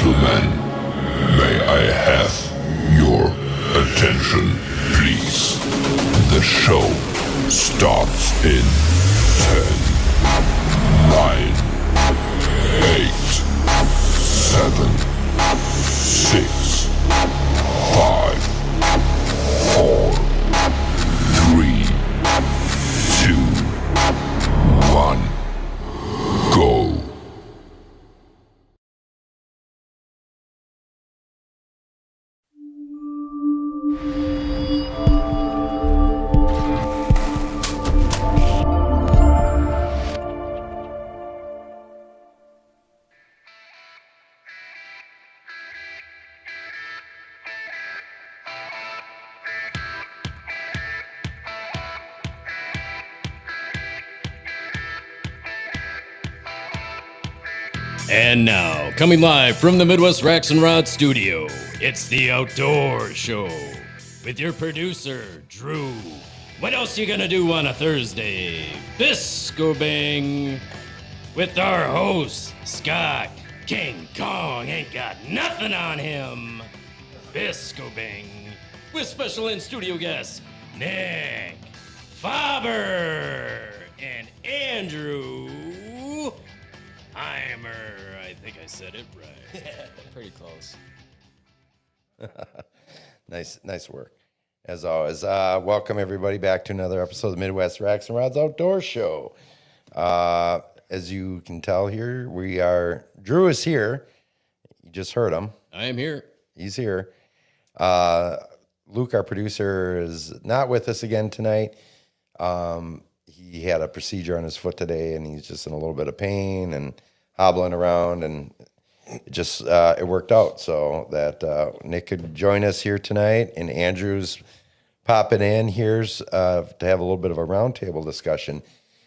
Gentlemen, may I have your attention, please? The show starts in 10, 9, 8, 7, 6, 5, 4, 3, 2, 1, go. And now, coming live from the Midwest Racks and Rod studio, it's the Outdoor Show with your producer, Drew. What else you gonna do on a Thursday? Bisco Bang with our host, Scott. King Kong ain't got nothing on him. Bisco Bang with special in-studio guests, Nick, Faber, and Andrew Heimer. I think I said it right. Pretty close. Nice work. As always, welcome everybody back to another episode of the Midwest Racks and Rods Outdoor Show. As you can tell here, Drew is here. You just heard him. I am here. He's here. Luke, our producer, is not with us again tonight. He had a procedure on his foot today, and he's just in a little bit of pain and hobbling around, and it worked out so that Nick could join us here tonight, and Andrew's popping in here to have a little bit of a roundtable discussion.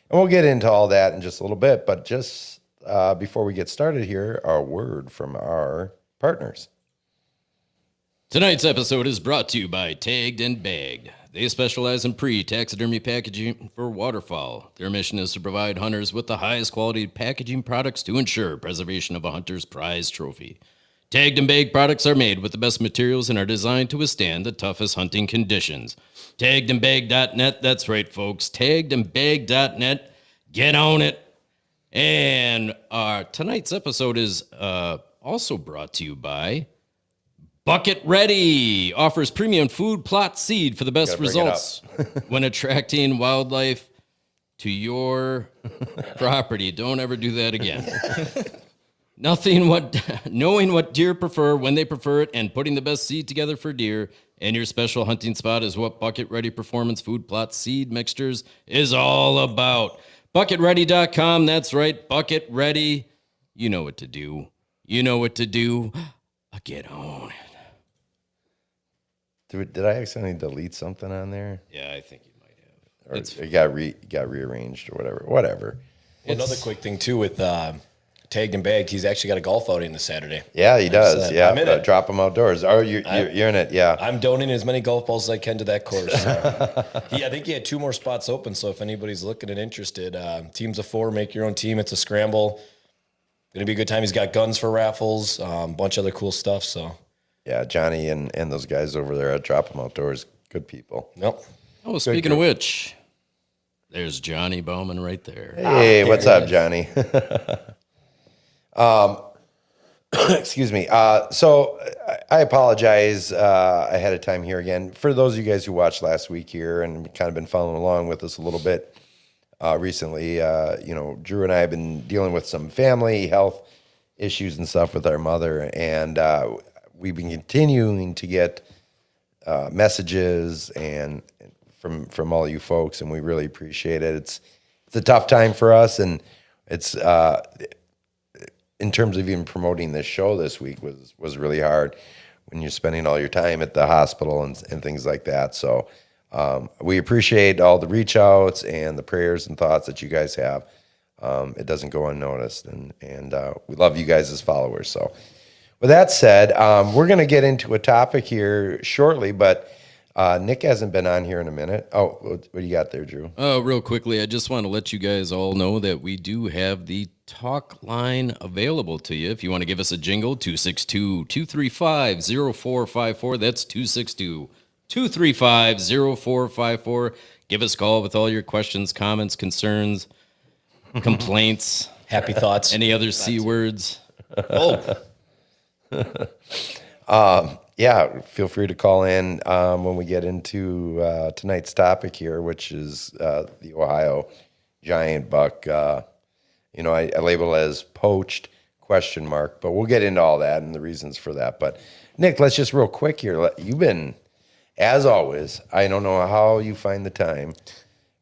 And we'll get into all that in just a little bit, but just before we get started here, a word from our partners. Tonight's episode is brought to you by Tagged and Bagged. They specialize in pre-taxidermy packaging for waterfowl. Their mission is to provide hunters with the highest quality packaging products to ensure preservation of a hunter's prized trophy. Tagged and Bagged products are made with the best materials and are designed to withstand the toughest hunting conditions. Taggedandbagged.net, that's right, folks. Taggedandbagged.net. Get on it. And tonight's episode is also brought to you by Bucket Ready. Offers premium food plot seed for the best results when attracting wildlife to your property. Don't ever do that again. Knowing what deer prefer, when they prefer it, and putting the best seed together for deer and your special hunting spot is what Bucket Ready Performance Food Plot Seed Mixtures is all about. BucketReady.com. That's right, Bucket Ready. You know what to do. You know what to do. Get on it. Did I accidentally delete something on there? Yeah, I think you might have. Or it got rearranged or whatever. Well, another quick thing, too, with Tagged and Bagged, he's actually got a golf outing this Saturday. Yeah, he does. I'm in it. Drop him outdoors. Oh, you're in it, yeah. I'm donating as many golf balls as I can to that course. I think he had 2 more spots open, so if anybody's looking and interested, teams of 4, make your own team. It's a scramble. Going to be a good time. He's got guns for raffles, a bunch of other cool stuff, so... Yeah, Johnny and those guys over there at Drop 'em Outdoors, good people. Yep. Oh, speaking of which, there's Johnny Bowman right there. Hey, what's up, Johnny? Excuse me. So I apologize ahead of time here again. For those of you guys who watched last week here and kind of been following along with us a little bit recently, Drew and I have been dealing with some family health issues and stuff with our mother, and we've been continuing to get messages and from all you folks, and we really appreciate it. It's a tough time for us, and it's in terms of even promoting this show this week was really hard when you're spending all your time at the hospital and things like that. So we appreciate all the reach outs and the prayers and thoughts that you guys have. It doesn't go unnoticed, and we love you guys as followers. So with that said, we're going to get into a topic here shortly, but Nick hasn't been on here in a minute. Oh, what do you got there, Drew? Real quickly, I just want to let you guys all know that we do have the talk line available to you. If you want to give us a jingle, 262-235-0454. That's 262-235-0454. Give us a call with all your questions, comments, concerns, complaints, Happy thoughts. any other C words. Yeah, feel free to call in when we get into tonight's topic here, which is the Ohio giant buck. I label it as poached ? But we'll get into all that and the reasons for that. But Nick, let's just real quick here. You've been, as always, I don't know how you find the time,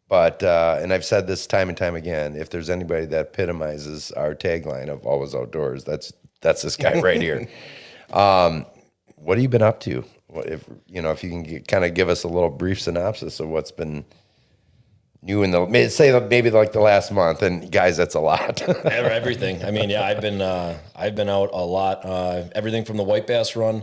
but and I've said this time and time again, if there's anybody that epitomizes our tagline of always outdoors, that's this guy right here. What have you been up to? If you can kind of give us a little brief synopsis of what's been new in maybe like the last month, and guys, that's a lot. Everything. I mean, yeah, I've been out a lot. Everything from the white bass run,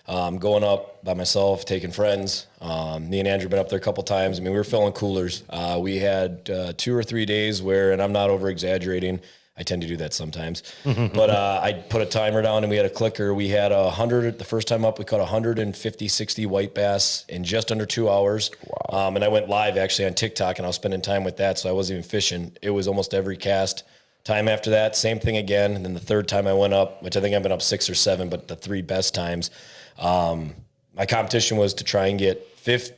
going up by myself, taking friends. Me and Andrew been up there a couple times. I mean, we were filling coolers. We had 2 or 3 days where, and I'm not over exaggerating, I tend to do that sometimes, but I put a timer down and we had a clicker. We had 100, the first time up, we caught 150, 60 white bass in just under 2 hours. Wow. And I went live actually on TikTok and I was spending time with that. So I wasn't even fishing. It was almost every cast. Time after that, same thing again. And then the third time I went up, which I think I've been up 6 or 7, but the 3 best times, my competition was to try and get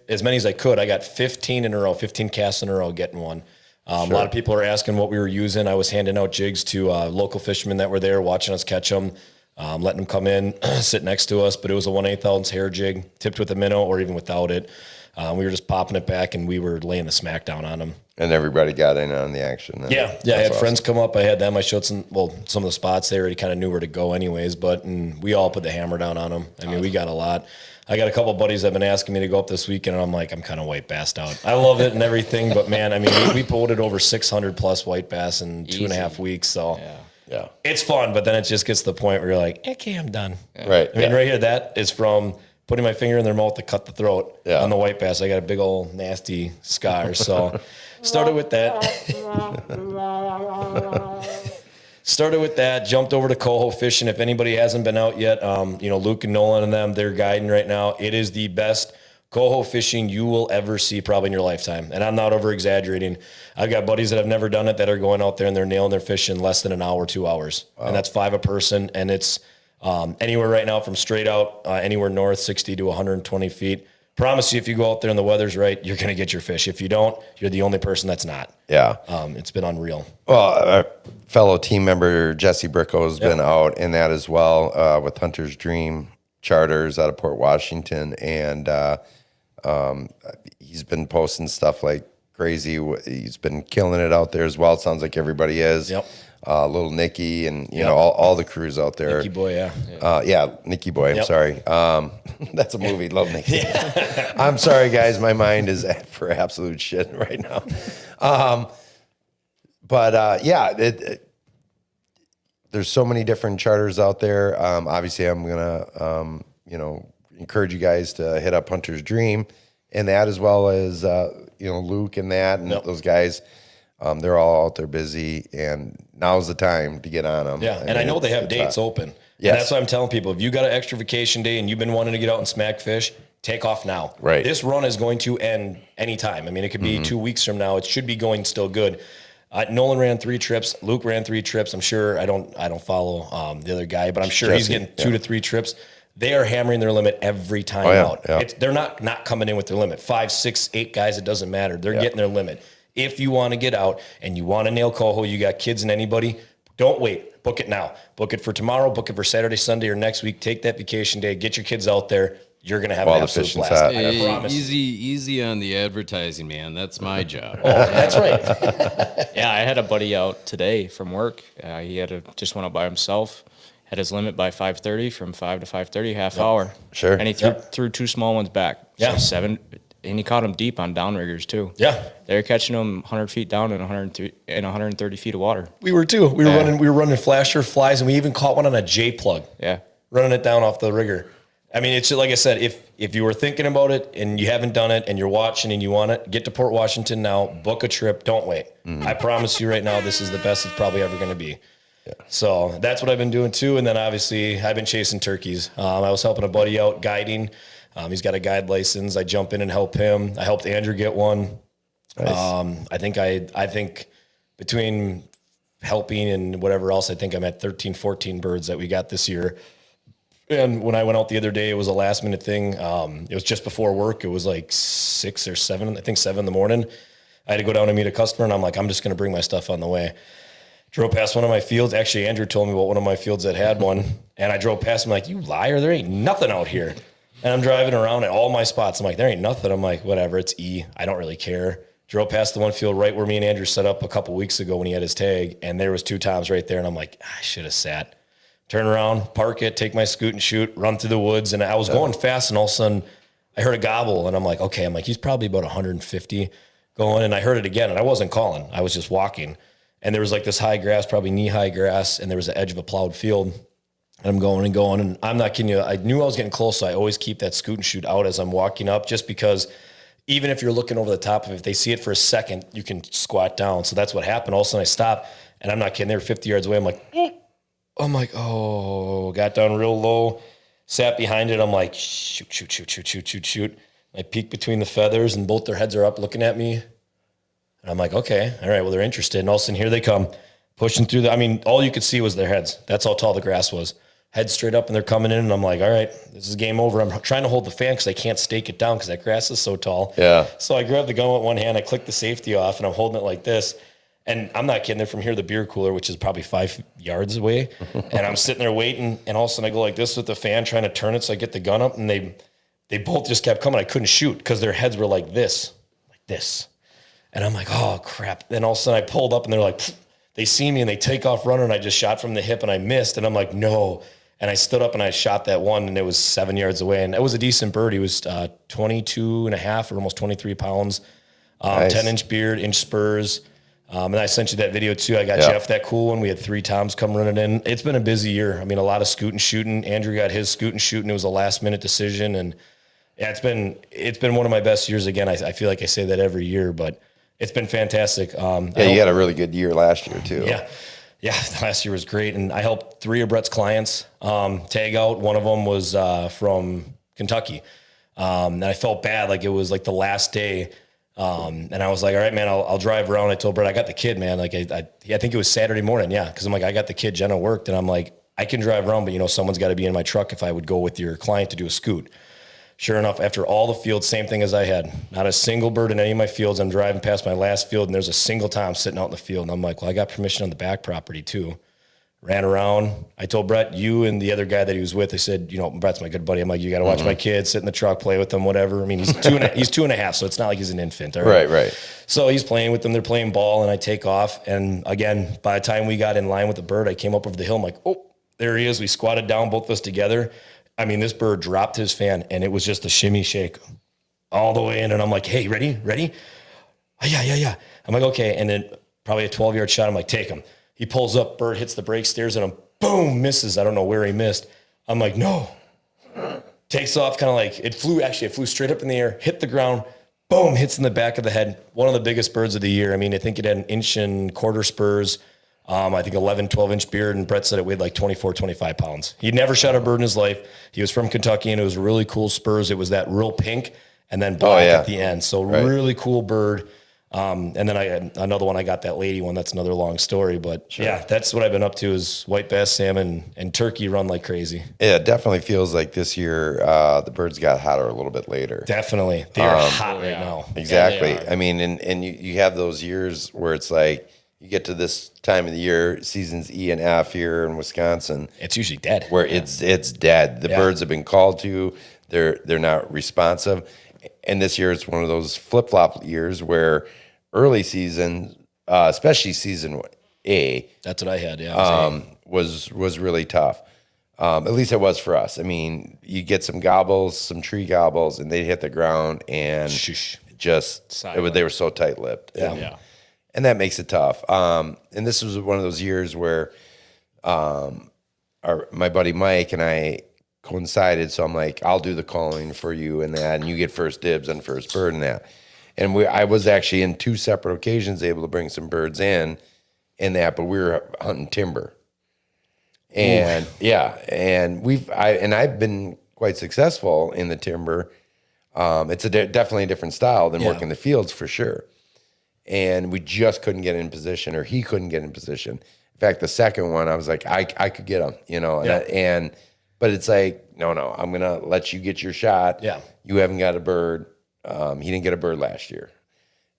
as many as I could. I got 15 in a row, 15 casts in a row, getting one. A lot of people are asking what we were using. I was handing out jigs to local fishermen that were there, watching us catch them, letting them come in, sit next to us. But it was a 1/8 ounce hair jig, tipped with a minnow or even without it. We were just popping it back, and we were laying the smack down on them. And everybody got in on the action. Yeah. I had friends come up. I had them. I showed some of the spots. They already kind of knew where to go anyways. And we all put the hammer down on them. I mean, we got a lot. I got a couple of buddies that have been asking me to go up this weekend, and I'm like, I'm kind of white bassed out. I love it and everything, but man, I mean, we boated over 600 plus white bass in 2.5 weeks. So yeah, it's fun, but then it just gets to the point where you're like, okay, I'm done. Yeah. Right. I mean, right here, that is from putting my finger in their mouth to cut the throat on the white bass. I got a big old nasty scar. So started with that. Jumped over to coho fishing. If anybody hasn't been out yet, Luke and Nolan and them, they're guiding right now. It is the best coho fishing you will ever see probably in your lifetime. And I'm not over exaggerating. I've got buddies that have never done it that are going out there and they're nailing their fish in less than an hour, 2 hours. Wow. And that's 5 a person. And it's anywhere right now from straight out, anywhere north, 60 to 120 feet. Promise you, if you go out there and the weather's right, you're going to get your fish. If you don't, you're the only person that's not. Yeah. It's been unreal. Well, our fellow team member, Jesse Bricko, has been out in that as well with Hunter's Dream Charters out of Port Washington. And he's been posting stuff like crazy. He's been killing it out there as well. It sounds like everybody is. Yep. Little Nicky and, all the crews out there. Nicky Boy, Nicky Boy, I'm sorry. That's a movie, Love Nicky. I'm sorry, guys. My mind is for absolute shit right now. There's so many different charters out there. Obviously, I'm going to, encourage you guys to hit up Hunter's Dream and that, as well as, Luke and that and those guys. They're all out there busy, and now's the time to get on them. Yeah, and I know they have dates open. Yes. And that's what I'm telling people. If you got an extra vacation day and you've been wanting to get out and smack fish, take off now. Right. This run is going to end anytime. I mean, it could be 2 weeks from now. It should be going still good. Nolan ran 3 trips. Luke ran 3 trips. I'm sure I don't follow the other guy, but I'm sure he's getting 2 to 3 trips. They are hammering their limit every time out. Yeah. They're not coming in with their limit. 5, 6, 8 guys, it doesn't matter. They're getting their limit. If you want to get out and you want to nail coho, you got kids and anybody, don't wait. Book it now. Book it for tomorrow. Book it for Saturday, Sunday, or next week. Take that vacation day. Get your kids out there. You're going to have an absolute blast. I promise. Easy on the advertising, man. That's my job. That's right. Yeah, I had a buddy out today from work. He just went out by himself. Had his limit by 5:30, from 5 to 5:30, half hour. Sure. And he threw 2 small ones back. So 7. And he caught them deep on downriggers too. Yeah, they're catching them 100 feet down in 130 feet of water. We were too. We were running flasher flies, and we even caught one on a J plug. Yeah, running it down off the rigger. I mean, it's like I said, if you were thinking about it and you haven't done it and you're watching and you want it, get to Port Washington now, book a trip, don't wait. I promise you right now, this is the best it's probably ever going to be. Yeah. So that's what I've been doing too. And then obviously I've been chasing turkeys. I was helping a buddy out guiding. He's got a guide license. I jump in and help him. I helped Andrew get one. Nice. I think between helping and whatever else, I think I'm at 13, 14 birds that we got this year. And when I went out the other day, it was a last minute thing. It was just before work. It was like 6 or 7, I think 7 in the morning. I had to go down and meet a customer, and I'm like, I'm just going to bring my stuff on the way. Drove past one of my fields. Actually, Andrew told me about one of my fields that had one. And I drove past him like, you liar, there ain't nothing out here. And I'm driving around at all my spots. I'm like, there ain't nothing. I'm like, whatever, it's E. I don't really care. Drove past the one field right where me and Andrew set up a couple weeks ago when he had his tag. And there was 2 toms right there. And I'm like, I should have sat. Turn around, park it, take my scoot and shoot, run through the woods. And I was going fast, and all of a sudden I heard a gobble, and I'm like, okay. I'm like, he's probably about 150 going. And I heard it again, and I wasn't calling. I was just walking. And there was like this high grass, probably knee-high grass, and there was the edge of a plowed field. And I'm going and going, and I'm not kidding you. I knew I was getting close, so I always keep that scoot and shoot out as I'm walking up, just because even if you're looking over the top of it, if they see it for a second, you can squat down. So that's what happened. All of a sudden I stopped, and I'm not kidding. They were 50 yards away. I'm like, oh, got down real low, sat behind it. I'm like, shoot. I peek between the feathers, and both their heads are up looking at me. And I'm like, okay, all right, well, they're interested. And all of a sudden, here they come, pushing through all you could see was their heads. That's how tall the grass was. Heads straight up, and they're coming in, and I'm like, all right, this is game over. I'm trying to hold the fan because I can't stake it down because that grass is so tall. Yeah. So I grabbed the gun with one hand, I clicked the safety off, and I'm holding it like this. And I'm not kidding. They're from here to the beer cooler, which is probably 5 yards away. And I'm sitting there waiting, and all of a sudden I go like this with the fan, trying to turn it so I get the gun up, and they both just kept coming. I couldn't shoot because their heads were like this. And I'm like, oh, crap. Then all of a sudden I pulled up, and they're like, they see me, and they take off running, and I just shot from the hip, and I missed. And I'm like, no. And I stood up, and I shot that one, and it was 7 yards away. And it was a decent bird. He was 22 and a half or almost 23 pounds, nice. 10-inch beard, inch spurs. And I sent you that video too. I got Jeff that cool one. We had 3 toms come running in. It's been a busy year. I mean, a lot of scoot and shooting. Andrew got his scoot and shooting. It was a last minute decision. And yeah, it's been one of my best years again. I feel like I say that every year, but it's been fantastic. You had a really good year last year too. Yeah. Last year was great. And I helped 3 of Brett's clients tag out. One of them was from Kentucky. And I felt bad. Like it was like the last day. And I was like, all right, man, I'll drive around. I told Brett, I got the kid, man. Like I think it was Saturday morning. Yeah. Cause I'm like, I got the kid, Jenna worked, and I'm like, I can drive around, but someone's got to be in my truck if I would go with your client to do a scoot. Sure enough, after all the fields, same thing as I had, not a single bird in any of my fields. I'm driving past my last field, and there's a single tom sitting out in the field. And I'm like, well, I got permission on the back property too. Ran around. I told Brett, you and the other guy that he was with, I said, Brett's my good buddy. I'm like, you got to watch my kid, sit in the truck, play with them, whatever. I mean, he's 2.5, so it's not like he's an infant. All right. Right. So he's playing with them. They're playing ball, and I take off. And again, by the time we got in line with the bird, I came up over the hill. I'm like, oh, there he is. We squatted down, both of us together. I mean, this bird dropped his fan, and it was just a shimmy shake all the way in. And I'm like, hey, ready? Oh, yeah. I'm like, okay. And then probably a 12-yard shot. I'm like, take him. He pulls up, bird hits the brake, stares at him, boom, misses. I don't know where he missed. I'm like, no. Takes off, kind of like, it flew straight up in the air, hit the ground, boom, hits in the back of the head. One of the biggest birds of the year. I mean, I think it had 1 1/4 inch spurs. I think 11, 12-inch beard, and Brett said it weighed like 24, 25 pounds. He'd never shot a bird in his life. He was from Kentucky, and it was really cool spurs. It was that real pink and then black at the end. So really cool bird. And then I had another one. I got that lady one. That's another long story, but yeah, that's what I've been up to is white bass, salmon, and turkey run like crazy. Yeah, it definitely feels like this year the birds got hotter a little bit later. Definitely. They're hot right now. Exactly. Yeah, I mean, and you have those years where it's like you get to this time of the year, seasons E and F here in Wisconsin. It's usually dead. Where it's dead. The birds have been called to. They're not responsive. And this year it's one of those flip-flop years where early season, especially season A. That's what I had, yeah. Was really tough. At least it was for us. I mean, you get some gobbles, some tree gobbles, and they hit the ground, and they were so tight-lipped. Yeah. And that makes it tough. And this was one of those years where my buddy Mike and I coincided. So I'm like, I'll do the calling for you and that, and you get first dibs on first bird and that. And I was actually in 2 separate occasions able to bring some birds in that, but we were hunting timber. And and I've been quite successful in the timber. It's definitely a different style than working the fields for sure. And we just couldn't get in position, or he couldn't get in position. In fact, the second one, I was like, I could get him, you know, but it's like, no, I'm going to let you get your shot. Yeah. You haven't got a bird. He didn't get a bird last year.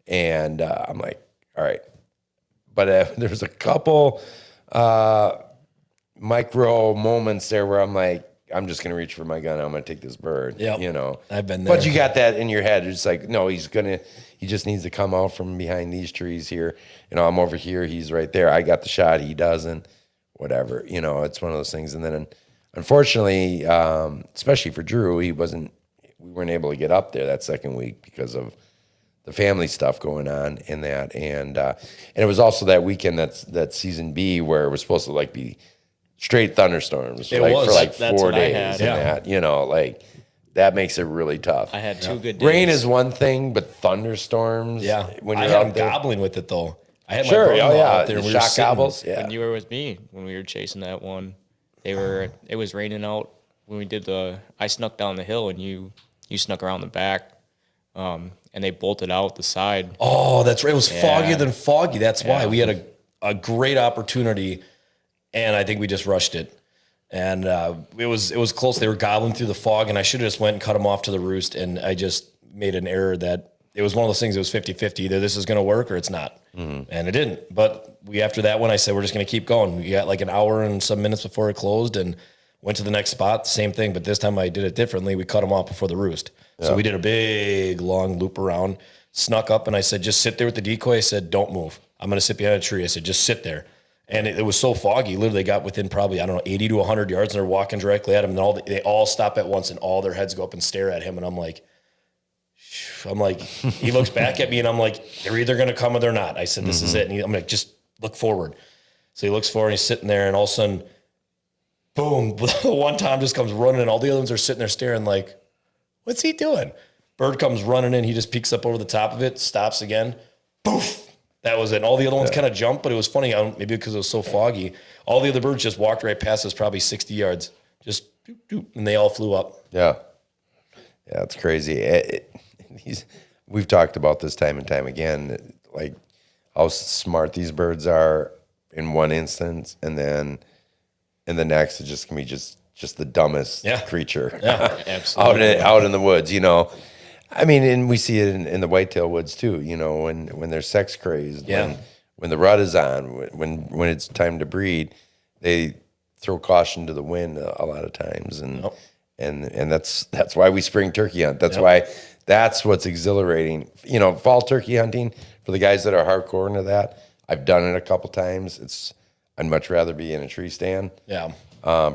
And I'm like, all right. But there's a couple micro moments there where I'm like, I'm just going to reach for my gun. I'm going to take this bird, you know. I've been there. But you got that in your head. It's like, no, he just needs to come out from behind these trees here. You know, I'm over here. He's right there. I got the shot. He doesn't, whatever. You know, it's one of those things. And then unfortunately, especially for Drew, we weren't able to get up there that second week because of the family stuff going on in that. And it was also that weekend that season B where it was supposed to like be straight thunderstorms for 4 days and that, you know, like that makes it really tough. I had 2 good days. Rain is one thing, but thunderstorms. When you're out there gobbling with it though. I had my brother-in-law out there. The shock gobbles. When you were with me, when we were chasing that one, it was raining out when we did I snuck down the hill and you snuck around the back. And they bolted out the side. Oh, that's right. It was foggier than foggy. That's why we had a great opportunity. And I think we just rushed it. And it was close. They were gobbling through the fog, and I should have just went and cut them off to the roost. And I just made an error that it was one of those things. It was 50-50. Either this is going to work or it's not. And it didn't. But after that one, I said, we're just going to keep going. We got like an hour and some minutes before it closed and went to the next spot. Same thing. But this time I did it differently. We cut them off before the roost. Yeah. So we did a big, long loop around, snuck up, and I said, just sit there with the decoy. I said, don't move. I'm going to sit behind a tree. I said, just sit there. And it was so foggy. Literally, they got within probably, 80 to 100 yards, and they're walking directly at him. And they all stop at once, and all their heads go up and stare at him. And I'm like, he looks back at me, and I'm like, they're either going to come or they're not. I said, this is it. And I'm like, just look forward. So he looks forward, and he's sitting there, and all of a sudden, boom, the one Tom just comes running, and all the other ones are sitting there staring like, what's he doing? Bird comes running in. He just peeks up over the top of it, stops again. Poof. That was it. And all the other ones kind of jumped, but it was funny. Maybe because it was so foggy. All the other birds just walked right past us, probably 60 yards. Just doop, doop, and they all flew up. Yeah. Yeah, it's crazy. We've talked about this time and time again, like how smart these birds are in one instance, and then in the next, it's just going to be just the dumbest creature absolutely. out in the woods, you know. I mean, and we see it in the whitetail woods too, you know, when they're sex crazed, when the rut is on, when it's time to breed, they throw caution to the wind a lot of times, and that's why we spring turkey hunt. That's what's exhilarating. You know, fall turkey hunting for the guys that are hardcore into that. I've done it a couple times. I'd much rather be in a tree stand. Yeah.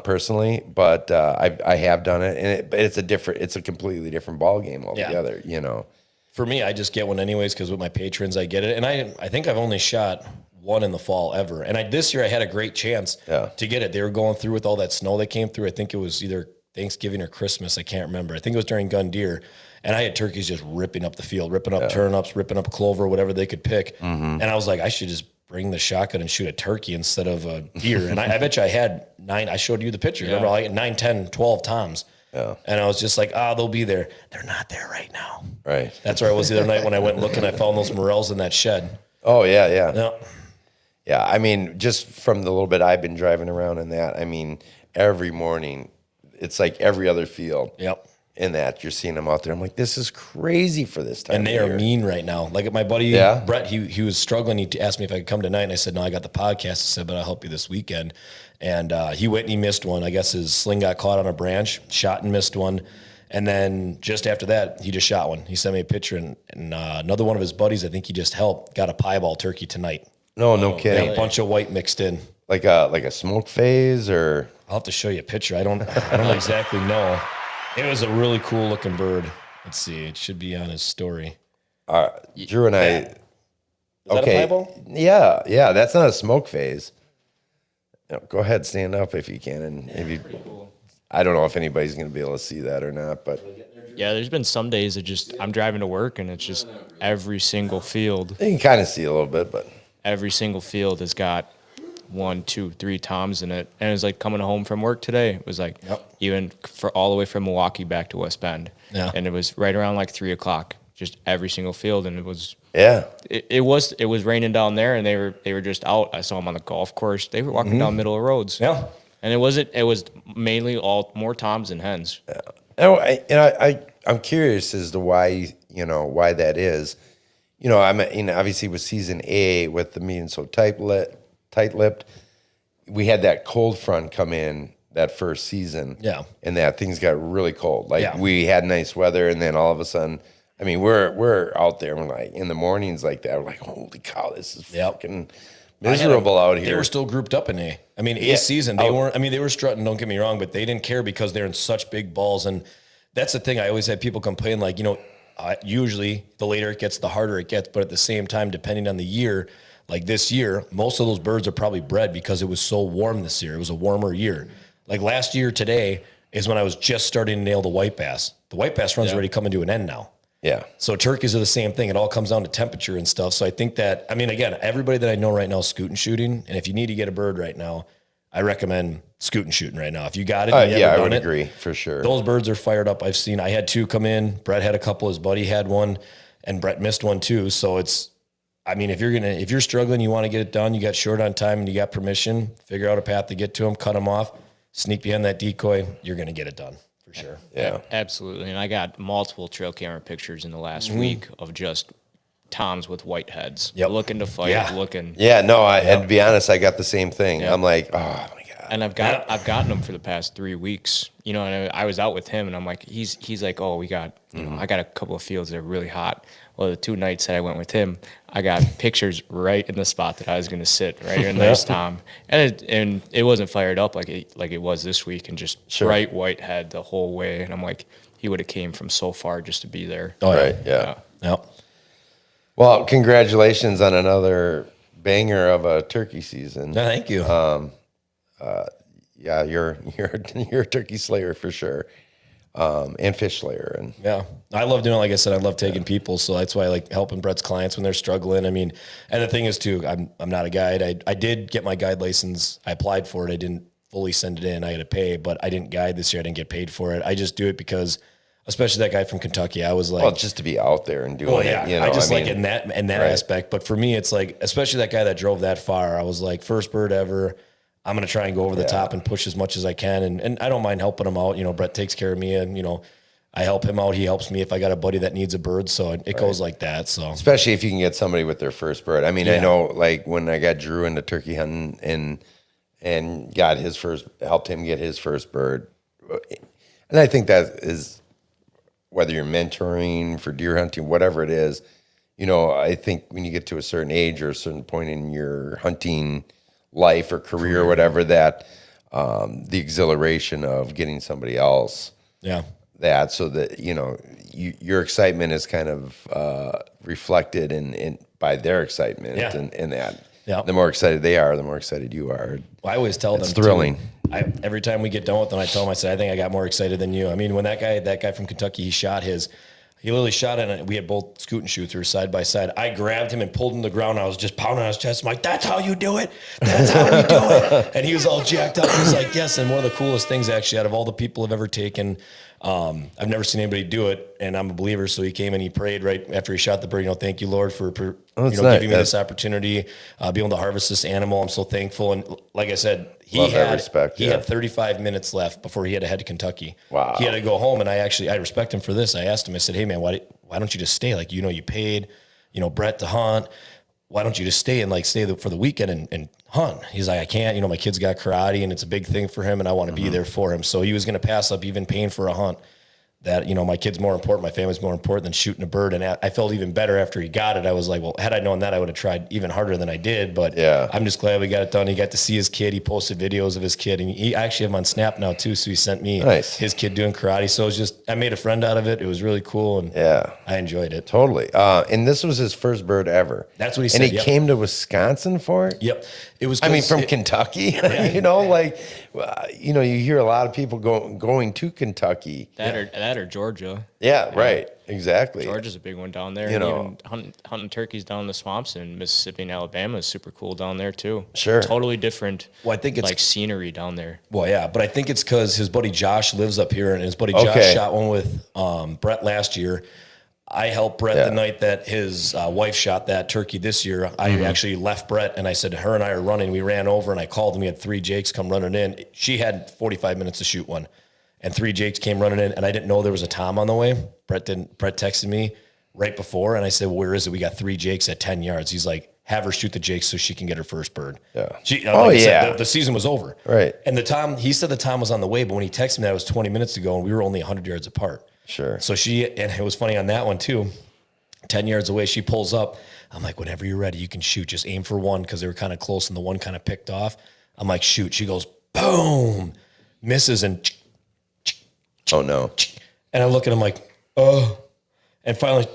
Personally, but I have done it, and it's a completely different ball game altogether. You know, for me, I just get one anyways because with my patrons, I get it, and I think I've only shot one in the fall ever, and this year I had a great chance to get it. They were going through with all that snow that came through. I think it was either Thanksgiving or Christmas. I can't remember. I think it was during gun deer, and I had turkeys just ripping up the field, ripping up turnips, ripping up clover, whatever they could pick, and I was like, I should just bring the shotgun and shoot a turkey instead of a deer. And I bet you I had 9. I showed you the picture. Remember, I had 9, 10, 12 toms. Yeah. And I was just like, they'll be there. They're not there right now. Right. That's where I was the other night when I went looking. I found those morels in that shed. Oh, yeah. Yeah, I mean, just from the little bit I've been driving around in that, I mean, every morning, it's like every other field. Yep. In that, you're seeing them out there. I'm like, this is crazy for this time. And they are mean right now. Like my buddy Brett, he was struggling. He asked me if I could come tonight, and I said, no, I got the podcast. I said, but I'll help you this weekend. And he went and he missed one. I guess his sling got caught on a branch, shot and missed one. And then just after that, he just shot one. He sent me a picture, and another one of his buddies, I think he just helped, got a pieball turkey tonight. No kidding. Yeah, a bunch of white mixed in. Like a smoke phase, or I'll have to show you a picture. I don't exactly know. It was a really cool looking bird. Let's see. It should be on his story. Drew and I. Is that a pieball? Yeah. That's not a smoke phase. No, go ahead, stand up if you can, and if you. Pretty cool. I don't know if anybody's going to be able to see that or not, but Yeah, there's been some days I'm driving to work and it's just every single field. you can kind of see a little bit, but Every single field has got 1, 2, 3 toms in it. And it's like coming home from work today. It was like even for all the way from Milwaukee back to West Bend. Yeah. And it was right around like 3 o'clock, just every single field. And it was yeah. it was raining down there and they were just out. I saw them on the golf course. They were walking down middle of roads. Yeah. And it was mainly all more toms than hens. Yeah. I'm curious as to why that is. Obviously with season A, with the being so tight-lipped, we had that cold front come in that first season. Yeah. And that things got really cold. We had nice weather, and then all of a sudden, I mean, we're out there, and we're like in the mornings like that, we're like, holy cow, this is fucking miserable out here. They were still grouped up in A. I mean, A season, they weren't. I mean, they were strutting. Don't get me wrong, but they didn't care because they're in such big balls, and that's the thing. I always had people complain, like, usually the later it gets, the harder it gets. But at the same time, depending on the year, like this year, most of those birds are probably bred because it was so warm this year. It was a warmer year. Like last year today is when I was just starting to nail the white bass. The white bass run's already coming to an end now. Yeah. So turkeys are the same thing. It all comes down to temperature and stuff. So I think that, I mean, again, everybody that I know right now is scooting shooting. And if you need to get a bird right now, I recommend scooting shooting right now. If you got it, I would agree for sure. Those birds are fired up. I had 2 come in. Brett had a couple. His buddy had one, and Brett missed one too. So it's, I mean, if you're struggling, you want to get it done, you got short on time and you got permission, figure out a path to get to them, cut them off, sneak behind that decoy, you're going to get it done for sure. Yeah. Absolutely. And I got multiple trail camera pictures in the last week of just toms with white heads looking to fight, looking. Yeah, no, and to be honest, I got the same thing. I'm like, oh my God. And I've gotten them for the past 3 weeks, and I was out with him and I'm like, he's like, oh, we got, I got a couple of fields that are really hot. Well, the 2 nights that I went with him, I got pictures right in the spot that I was going to sit, right in nice tom. And it wasn't fired up like it was this week, and just bright white head the whole way. And I'm like, he would have came from so far just to be there. Oh, right. Yeah. Yep. Well, congratulations on another banger of a turkey season. No, thank you. Yeah, you're a turkey slayer for sure. And fish slayer. And yeah, I love doing it. Like I said, I love taking people. So that's why I like helping Brett's clients when they're struggling. I mean, and the thing is too, I'm not a guide. I did get my guide license. I applied for it. I didn't fully send it in. I had to pay, but I didn't guide this year. I didn't get paid for it. I just do it because, especially that guy from Kentucky, I was like, well, just to be out there and doing it. I just like in that aspect. But for me, it's like, especially that guy that drove that far, I was like, first bird ever. I'm going to try and go over the top and push as much as I can. And I don't mind helping him out. Brett takes care of me, and, I help him out. He helps me if I got a buddy that needs a bird. So it goes like that. So especially if you can get somebody with their first bird. I mean, I know, like when I got Drew into turkey hunting and got helped him get his first bird. And I think that is, whether you're mentoring for deer hunting, whatever it is, I think when you get to a certain age or a certain point in your hunting life or career or whatever, that the exhilaration of getting somebody else that, so that your excitement is kind of reflected in by their excitement and that the more excited they are, the more excited you are. Well, I always tell them it's thrilling. Every time we get done with them, I tell them, I said, I think I got more excited than you. I mean, when that guy from Kentucky, he literally shot it, and we had both scoot and shoots side by side. I grabbed him and pulled him to the ground. I was just pounding on his chest. I'm like, that's how you do it. That's how you do it. And he was all jacked up. He was like, yes. And one of the coolest things, actually, out of all the people I've ever taken, I've never seen anybody do it, and I'm a believer. So he came and he prayed right after he shot the bird. Thank you, Lord, for giving me this opportunity, being able to harvest this animal. I'm so thankful. And like I said, he had 35 minutes left before he had to head to Kentucky. Wow. He had to go home, and I respect him for this. I asked him, I said, hey man, why don't you just stay? Like, you paid, Brett to hunt. Why don't you just stay and stay for the weekend and hunt? He's like, I can't, my kid's got karate and it's a big thing for him, and I want to be there for him. So he was going to pass up even paying for a hunt. That, my kid's more important, my family's more important than shooting a bird. And I felt even better after he got it. I was like, well, had I known that, I would have tried even harder than I did. But I'm just glad we got it done. He got to see his kid. He posted videos of his kid, and he actually have him on Snap now too. So he sent me his kid doing karate. So it was just, I made a friend out of it. It was really cool. And I enjoyed it. Totally. And this was his first bird ever. That's what he said. And he came to Wisconsin for it? Yep. It was. I mean, from Kentucky, you know, like, you know, you hear a lot of people going to Kentucky. That or Georgia. Yeah, right. Exactly. Georgia's a big one down there. You and know, even hunting turkeys down in the swamps in Mississippi and Alabama is super cool down there too. Sure. Totally different. Well, I think it's like scenery down there. Well, yeah, but I think it's because his buddy Josh lives up here, and his buddy Josh shot one with Brett last year. I helped Brett the night that his wife shot that turkey this year. I actually left Brett, and I said, her and I are running. We ran over, and I called him. We had 3 Jakes come running in. She had 45 minutes to shoot one, and 3 Jakes came running in, and I didn't know there was a tom on the way. Brett texted me right before, and I said, well, where is it? We got 3 Jakes at 10 yards. He's like, have her shoot the Jakes so she can get her first bird. Yeah. The season was over. Right. And he said the tom was on the way, but when he texted me that, it was 20 minutes ago, and we were only 100 yards apart. Sure. So and it was funny on that one too, 10 yards away, she pulls up. I'm like, whenever you're ready, you can shoot. Just aim for one, because they were kind of close and the one kind of picked off. I'm like, shoot. She goes, boom, misses, and oh no. And I look at him like, oh, and finally,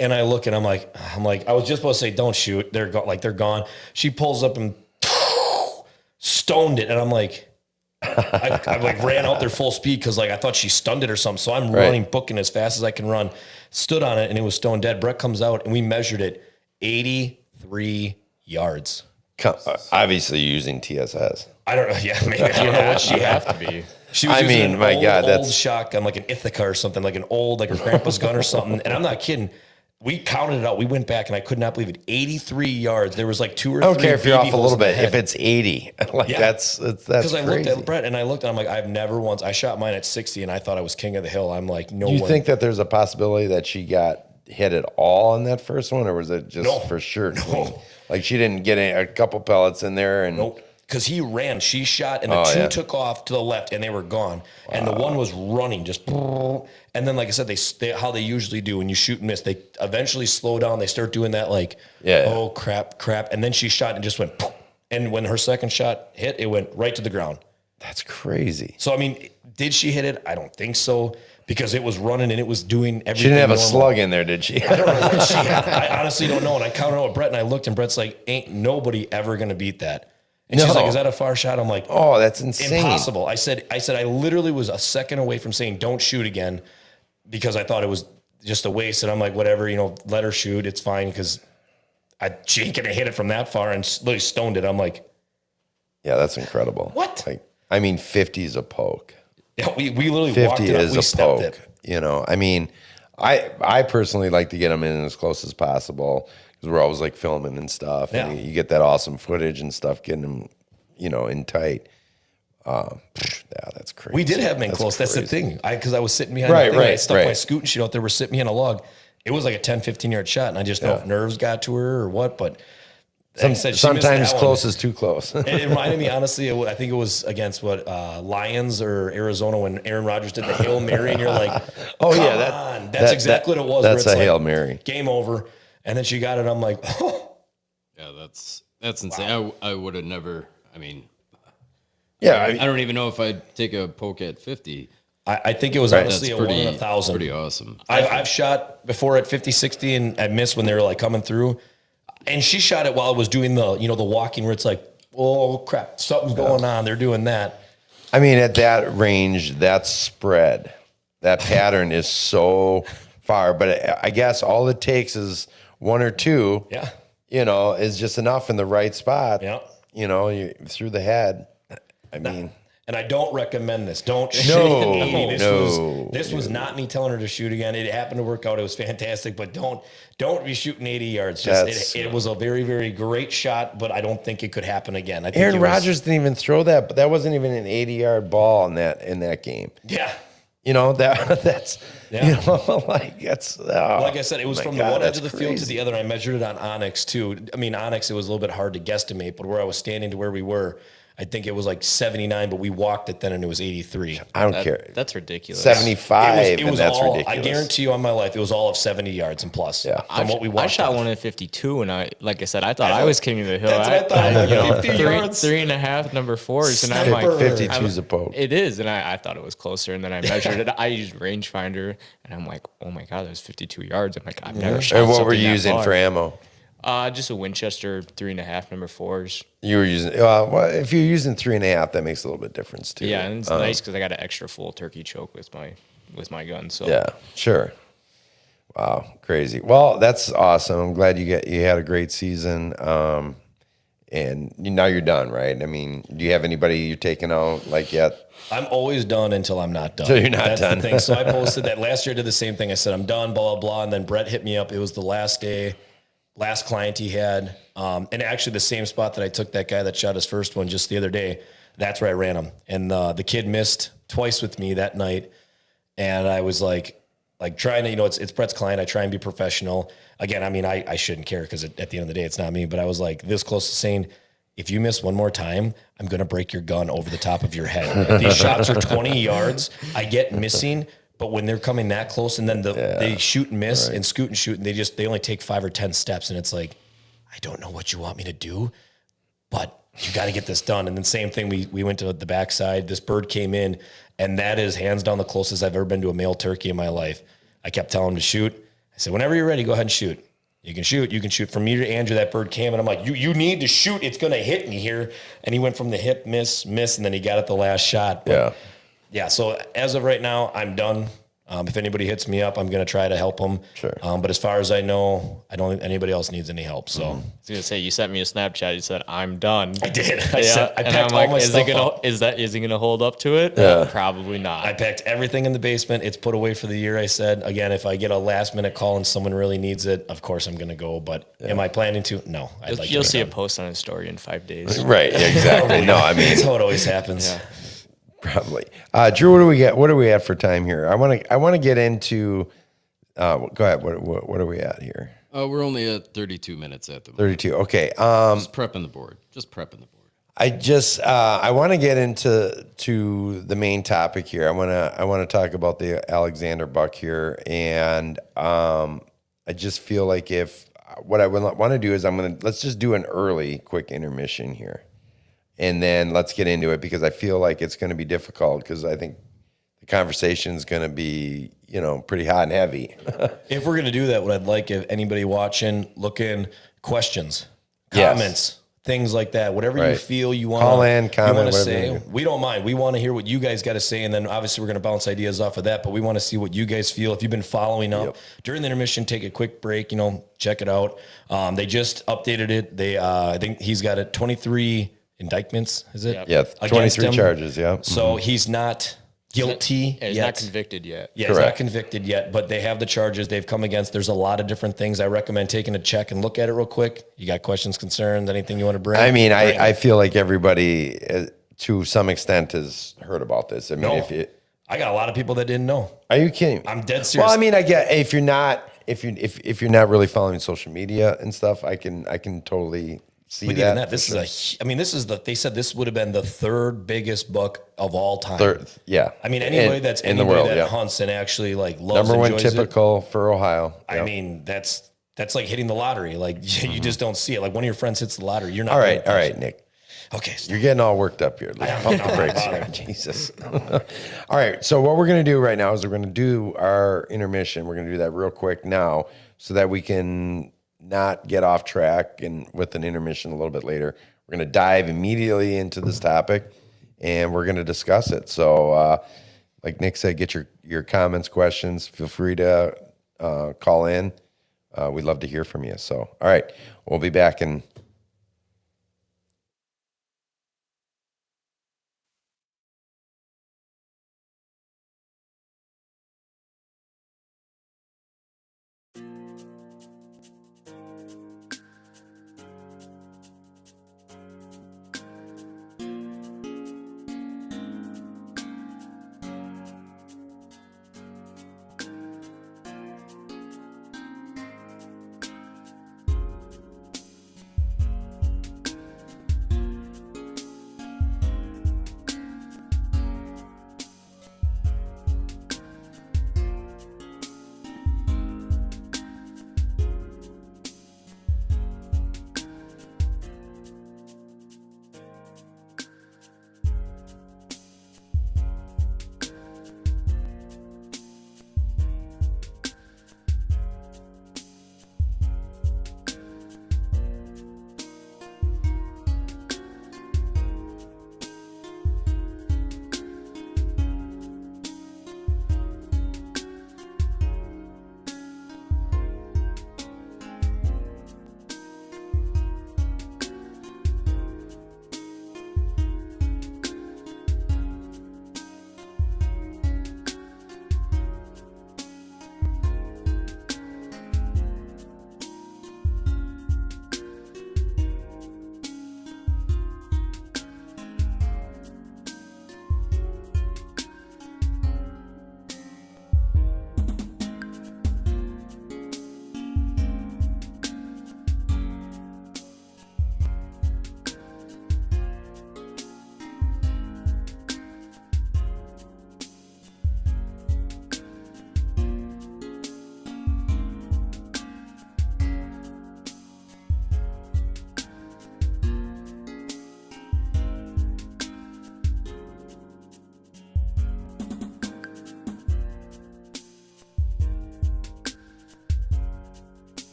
and I look and I'm like, I was just supposed to say, don't shoot. They're gone. She pulls up and stoned it, and I'm like, I like ran out there full speed because like I thought she stunned it or something. So I'm running, booking as fast as I can run. Stood on it, and it was stone dead. Brett comes out, and we measured it 83 yards. Obviously using TSS. I don't know. Yeah, maybe. I don't know what she have to be. She was using an old shotgun, like an Ithaca or something, like an old, like her grandpa's gun or something. And I'm not kidding. We counted it out. We went back, and I could not believe it. 83 yards. There was like 2 or 3. I don't care if you're off a little bit. If it's 80, like that's because I looked at Brett and I'm like, I've never once. I shot mine at 60, and I thought I was king of the hill. I'm like, no. You think that there's a possibility that she got hit at all on that first one, or was it just for sure? No. Like she didn't get a couple pellets in there, and nope. Because he ran, she shot, and the 2 took off to the left, and they were gone. Wow. And the one was running, just. And then, like I said, they how they usually do when you shoot and miss, they eventually slow down. They start doing that, like, oh, crap. And then she shot and just went, and when her second shot hit, it went right to the ground. That's crazy. So, I mean, did she hit it? I don't think so, because it was running and it was doing everything. She didn't have normal. A slug in there, did she? I don't know what she had. I honestly don't know. And I counted out with Brett, and I looked, and Brett's like, ain't nobody ever going to beat that. And she's like, is that a far shot? I'm like, oh, that's insane. Impossible. I said, I literally was a second away from saying, don't shoot again, because I thought it was just a waste. And I'm like, whatever, let her shoot. It's fine, because she ain't going to hit it from that far, and literally stoned it. I'm like, yeah, that's incredible. What? Like, I mean, 50 is a poke. Yeah, we literally 50 walked it up. is We a stepped poke. it. I mean, I personally like to get them in as close as possible, because we're always like filming and stuff, and you get that awesome footage and stuff, getting them, in tight. Yeah, that's crazy. We did have men close. That's the thing. Because I was sitting behind the thing. I stuck my scoot and shit out there. We're sitting behind a log. It was like a 10, 15 yard shot, and I just know if nerves got to her or what. But sometimes close is too close. It reminded me, honestly, I think it was against Lions or Arizona when Aaron Rodgers did the Hail Mary, and you're like, oh yeah, that's exactly what it was. That's a Hail Mary. Game over. And then she got it. I'm like, oh. Yeah, that's insane. Wow. I would have never. I mean, I don't even know if I'd take a poke at 50. I think it was honestly a 1 in 1,000. Pretty awesome. I've shot before at 50, 60, and I missed when they were like coming through. And she shot it while I was doing the walking where it's like, oh crap, something's going on. They're doing that. I mean, at that range, that spread, that pattern is so far. But I guess all it takes is 1 or 2. Yeah. Is just enough in the right spot. Yeah. You through the head. I mean, and I don't recommend this. Don't shoot at 80. This was not me telling her to shoot again. It happened to work out. It was fantastic, but don't be shooting 80 yards. It was a very, very great shot, but I don't think it could happen again. I think Aaron Rodgers didn't even throw that, but that wasn't even an 80-yard ball in that game. Yeah. That's like that's. Oh, like I said, it was from the one edge of the field to the other. I measured it on Onyx too. I mean, Onyx, it was a little bit hard to guesstimate, but where I was standing to where we were, I think it was like 79, but we walked it then and it was 83. I don't care. That's ridiculous. 75, it was and that's all, ridiculous. I guarantee you on my life, it was all of 70 yards and plus. Yeah. From what we watched. I shot one at 52, and like I said, I thought I was king of the hill. That's what I thought. 50 yards. 3.5 number 4s, and I'm like, 52's a poke. It is, and I thought it was closer, and then I measured it. I used rangefinder, and I'm like, oh my god, that was 52 yards. I'm like, I've never shot. And what were you using for ammo? Just a Winchester 3.5 number 4s. You were using, well, if you're using 3.5, that makes a little bit difference too. Yeah, and it's nice because I got an extra full turkey choke with my gun. So yeah, sure. Wow, crazy. Well, that's awesome. I'm glad you had a great season. And now you're done, right? I mean, do you have anybody you're taking out like yet? I'm always done until I'm not done. So you're not That's done. The thing. So I posted that last year. I did the same thing. I said I'm done. Blah blah blah. And then Brett hit me up. It was the last day, last client he had, and actually the same spot that I took that guy that shot his first one just the other day. That's where I ran him, and the kid missed twice with me that night, and I was like trying to, it's Brett's client. I try and be professional. Again, I mean, I shouldn't care because at the end of the day, it's not me. But I was like this close to saying, if you miss one more time, I'm going to break your gun over the top of your head. If these shots are 20 yards, I get missing. But when they're coming that close and then they shoot and miss and scoot and shoot, and they only take 5 or 10 steps. And it's like, I don't know what you want me to do, but you got to get this done. And then same thing, we went to the backside. This bird came in, and that is hands down the closest I've ever been to a male turkey in my life. I kept telling him to shoot. I said, whenever you're ready, go ahead and shoot. You can shoot. From me to Andrew, that bird came, and I'm like, you need to shoot. It's going to hit me here. And he went from the hip, miss, and then he got it the last shot. But yeah. So as of right now, I'm done. If anybody hits me up, I'm going to try to help them. Sure. But as far as I know, I don't think anybody else needs any help. So I was going to say, you sent me a Snapchat. You said, I'm done. I did. I packed all my stuff up. Is he going to hold up to it? Yeah. Probably not. I packed everything in the basement. It's put away for the year. I said, again, if I get a last minute call and someone really needs it, of course I'm going to go. But am I planning to? No. You'll see a post on his story in 5 days. Right. Yeah, exactly. No, I mean, that's how it always happens. Yeah. Probably. Drew, what do we get? What do we have for time here? I want to get into. Go ahead. What are we at here? We're only at 32 minutes at the moment. 32. Okay. Just prepping the board. I want to get into the main topic here. I want to talk about the Alexander buck here, and I just feel like what I want to do is let's just do an early quick intermission here. And then let's get into it because I feel like it's going to be difficult because I think the conversation is going to be, pretty hot and heavy. If we're going to do that, what I'd like if anybody watching, look in questions, comments, things like that. Whatever you feel you want call in, comment, to say, we don't mind. We want to hear what you guys got to say, and then obviously we're going to bounce ideas off of that. But we want to see what you guys feel. If you've been following up during the intermission, take a quick break. Check it out. They just updated it. I think he's got 23 indictments, is it? Yeah, 23 charges, yeah. So he's not guilty yet. He's not convicted yet. Yeah, he's not convicted yet, but they have the charges they've come against. There's a lot of different things. I recommend taking a check and look at it real quick. You got questions, concerns, anything you want to bring? I mean, I feel like everybody, to some extent, has heard about this. I mean, I got a lot of people that didn't know. Are you kidding? I'm dead serious. Well, I mean, I get if you're not really following social media and stuff, I can totally see but that. even that, they said this would have been the third biggest buck of all time. I mean, anybody in the world, that hunts and actually loves number one typical it, for Ohio. I mean, that's like hitting the lottery. Like you just don't see it. Like one of your friends hits the lottery, you're not. All right, Nick. Okay, you're getting all worked up here. Pump the brakes here. Jesus. All right. So what we're going to do right now is we're going to do our intermission. We're going to do that real quick now so that we can not get off track and with an intermission a little bit later. We're going to dive immediately into this topic and we're going to discuss it. So like Nick said, get your comments, questions. Feel free to call in. We'd love to hear from you. So, all right, we'll be back in.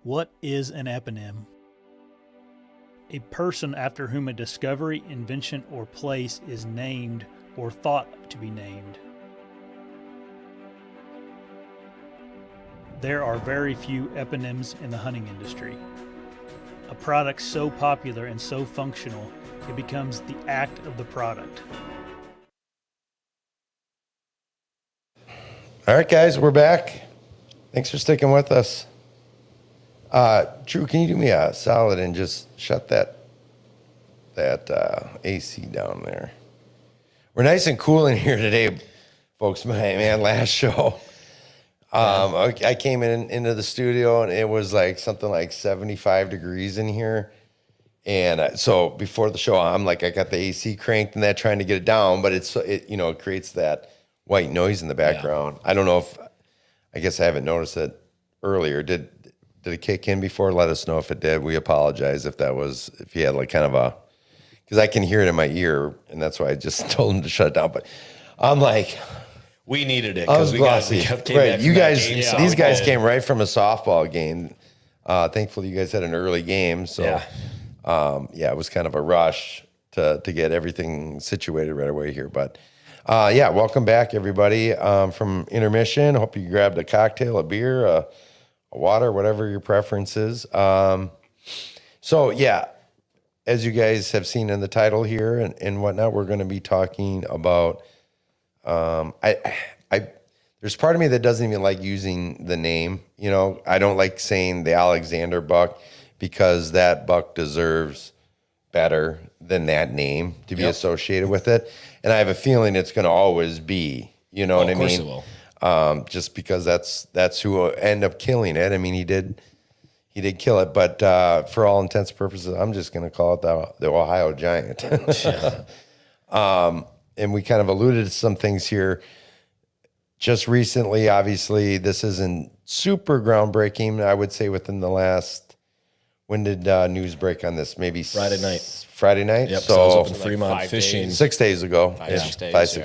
What is an eponym? A person after whom a discovery, invention, or place is named or thought to be named. There are very few eponyms in the hunting industry. A product so popular and so functional, it becomes the act of the product. All right, guys, we're back. Thanks for sticking with us. Drew, can you do me a solid and just shut that AC down there? We're nice and cool in here today, folks. Man, last show, I came into the studio and it was like something like 75 degrees in here. And so before the show, I'm like, I got the AC cranked and that, trying to get it down, but it creates that white noise in the background. Yeah. I don't know I guess I haven't noticed it earlier. Did it kick in before? Let us know if it did. We apologize if you had like kind of because I can hear it in my ear, and that's why I just told him to shut it down. But I'm like, we needed it because we came right. Back You guys, game, these guys came right from a softball game. Thankfully, you guys had an early game, so it was kind of a rush to get everything situated right away here. But welcome back, everybody, from Intermission. Hope you grabbed a cocktail, a beer, a water, whatever your preference is. As you guys have seen in the title here and whatnot, we're going to be talking about. There's part of me that doesn't even like using the name. I don't like saying the Alexander buck because that buck deserves better than that name to be associated with it. And I have a feeling it's going to always be, what I mean? Of course it will. Just because that's who will end up killing it. I mean, he did kill it, but for all intents and purposes, I'm just going to call it the Ohio Giant. And we kind of alluded to some things here just recently. Obviously, this isn't super groundbreaking. I would say within the last, when did news break on this? Maybe Friday night. Friday night? Yep, so I was up in Fremont fishing. 6 days ago. 6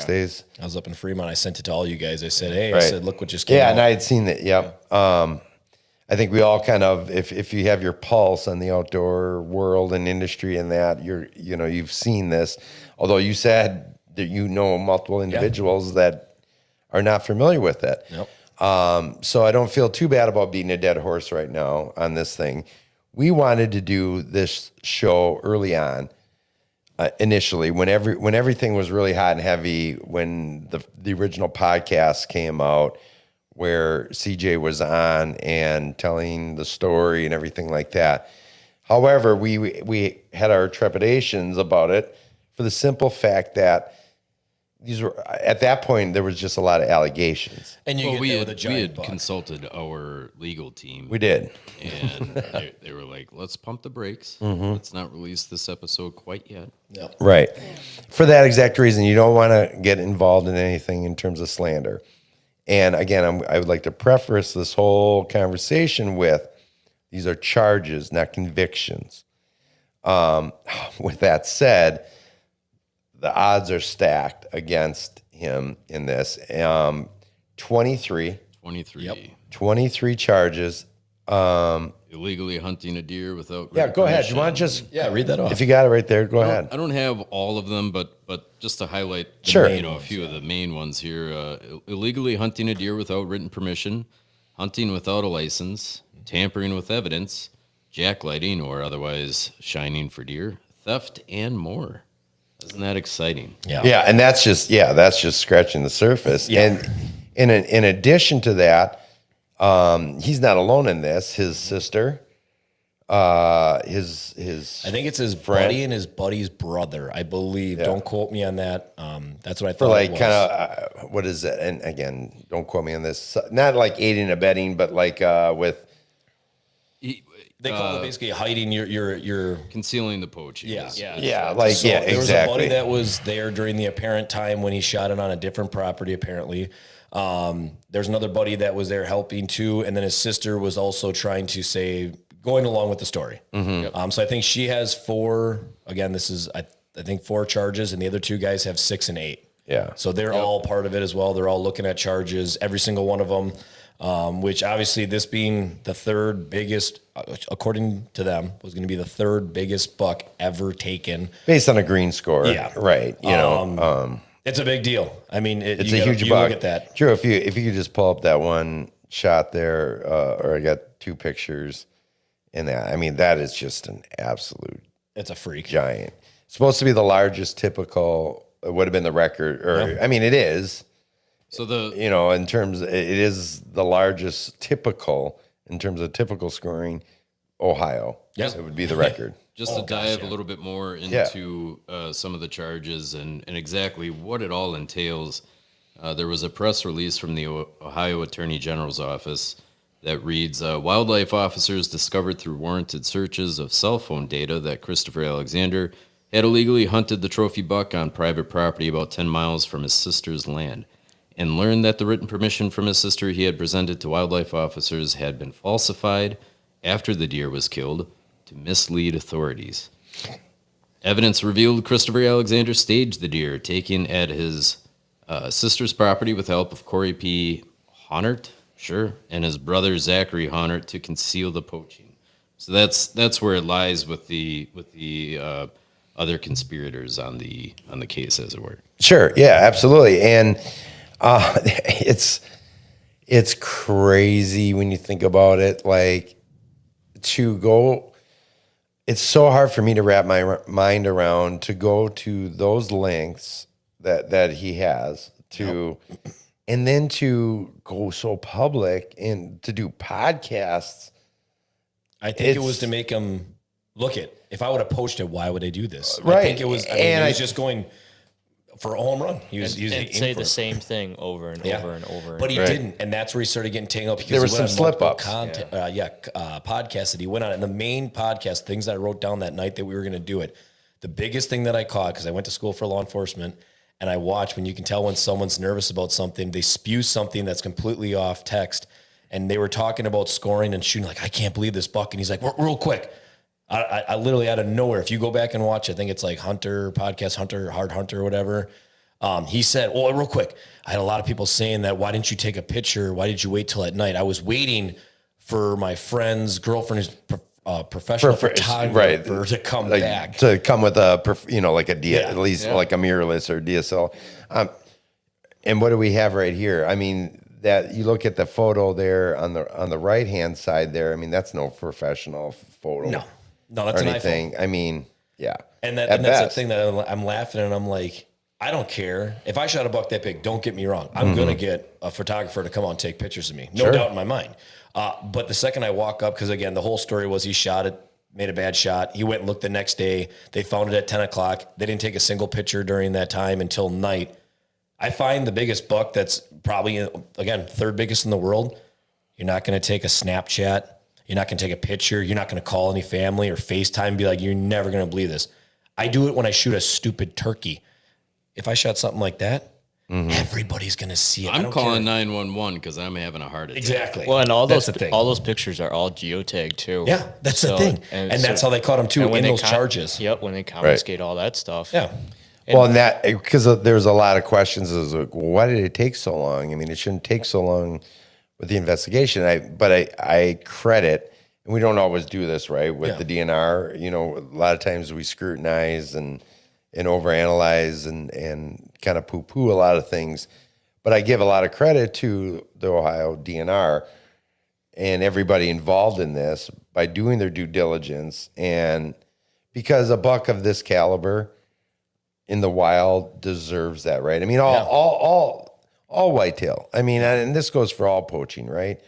days. I was up in Fremont. I sent it to all you guys. I said, hey, I said, look what just came out. Yeah, and I had seen it, I think we all kind of, if you have your pulse on the outdoor world and industry and that, you've seen this. Although you said that multiple individuals that are not familiar with it. Yep. So I don't feel too bad about beating a dead horse right now on this thing. We wanted to do this show early on, initially, when everything was really hot and heavy, when the original podcast came out, where CJ was on and telling the story and everything like that. However, we had our trepidations about it for the simple fact that these were, at that point, there was just a lot of allegations. And we had consulted our legal team. We did. And they were like, let's pump the brakes. Mm-hmm. Let's not release this episode quite yet. Yep. Right. For that exact reason, you don't want to get involved in anything in terms of slander. And again, I would like to preface this whole conversation with, these are charges, not convictions. With that said, the odds are stacked against him in this. 23 charges. Illegally hunting a deer without go ahead. permission. You want to just read that off? If you got it right there, go ahead. I don't have all of them, but just to highlight a few of the main ones here. Illegally hunting a deer without written permission, hunting without a license, tampering with evidence, jacklighting or otherwise shining for deer, theft, and more. Isn't that exciting? Yeah, and that's just scratching the surface. Yeah. And in addition to that, he's not alone in this. His sister, his I think it's his friend. buddy and his buddy's brother, I believe. Yeah. Don't quote me on that. That's what I thought. For like it was. Kind of what is it? And again, don't quote me on this. Not like aiding and abetting, but like with. They call it basically hiding your concealing the poaching. Yeah, exactly. There was a buddy that was there during the apparent time when he shot it on a different property. Apparently, there's another buddy that was there helping too, and then his sister was also trying to say, going along with the story. Mm-hmm. So I think she has 4. Again, this is I think 4 charges, and the other 2 guys have 6 and 8. Yeah. So they're all part of it as well. They're all looking at charges, every single one of them. which obviously this being the third biggest, according to them, was going to be the third biggest buck ever taken. Based on a green score. Yeah. Right. It's a big deal. I mean, it's a huge buck. Look at that. Drew, if you could just pull up that one shot there, or I got two pictures in that. I mean, that is just an absolute. It's a freak. Giant. It's supposed to be the largest typical, it would have been the record, or I mean, it is. So in terms, it is the largest typical, in terms of typical scoring, Ohio. Yes. It would be the record. Just to dive a little bit more into some of the charges and exactly what it all entails, there was a press release from the Ohio Attorney General's office that reads, wildlife officers discovered through warranted searches of cell phone data that Christopher Alexander had illegally hunted the trophy buck on private property about 10 miles from his sister's land, and learned that the written permission from his sister he had presented to wildlife officers had been falsified after the deer was killed to mislead authorities. Evidence revealed Christopher Alexander staged the deer, taken at his sister's property with the help of Corey P. Honert, and his brother Zachary Honert to conceal the poaching. So that's where it lies with the other conspirators on the case, as it were. Sure, yeah, absolutely, and it's crazy when you think about it. Like, to go, it's so hard for me to wrap my mind around to go to those lengths that he has to. Yep. And then to go so public and to do podcasts. I think it was to make him look it. If I would have poached it, why would I do this? Right. I think it was. He was just going for a home run. He was say the same thing over and over and over. But he didn't, and that's where he started getting tangled up because there was some slip ups. Podcasts that he went on, and the main podcast things that I wrote down that night that we were going to do it. The biggest thing that I caught, because I went to school for law enforcement. And I watch when you can tell when someone's nervous about something, they spew something that's completely off text. And they were talking about scoring and shooting, like, I can't believe this buck. And he's like, real quick. I literally out of nowhere, if you go back and watch, I think it's like Hunter, Hard Hunter, or whatever. He said, real quick, I had a lot of people saying that, why didn't you take a picture? Why did you wait till at night? I was waiting for my friend's girlfriend, who's professional photographer, to come back. To come with a, like at least like a mirrorless or DSL. And what do we have right here? I mean, that you look at the photo there on the right hand side there. I mean, that's no professional photo. No, that's anything. An iPhone. I mean, yeah. And that's the thing that I'm laughing and I'm like, I don't care if I shot a buck that big. Don't get me wrong. I'm gonna get a photographer to come out and take pictures of me. No doubt in my mind. But the second I walk up, because again, the whole story was he shot it, made a bad shot. He went and looked the next day. They found it at 10 o'clock. They didn't take a single picture during that time until night. I find the biggest buck that's probably, again, third biggest in the world. You're not going to take a Snapchat. You're not going to take a picture. You're not going to call any family or FaceTime and be like, you're never going to believe this. I do it when I shoot a stupid turkey. If I shot something like that, everybody's going to see it. I'm calling 911 because I'm having a heart attack. Exactly. Well, and all those pictures are all geotagged too. Yeah, that's the thing. And that's how they caught him too in those charges. Yep, when they confiscate all that stuff. Yeah. Well, and that, because there's a lot of questions is like, well, why did it take so long? I mean, it shouldn't take so long with the investigation. But I credit, and we don't always do this, right, with the DNR. A lot of times we scrutinize and overanalyze and kind of poo-poo a lot of things. But I give a lot of credit to the Ohio DNR and everybody involved in this by doing their due diligence. And because a buck of this caliber in the wild deserves that, right? I mean, all whitetail. I mean, and this goes for all poaching, right?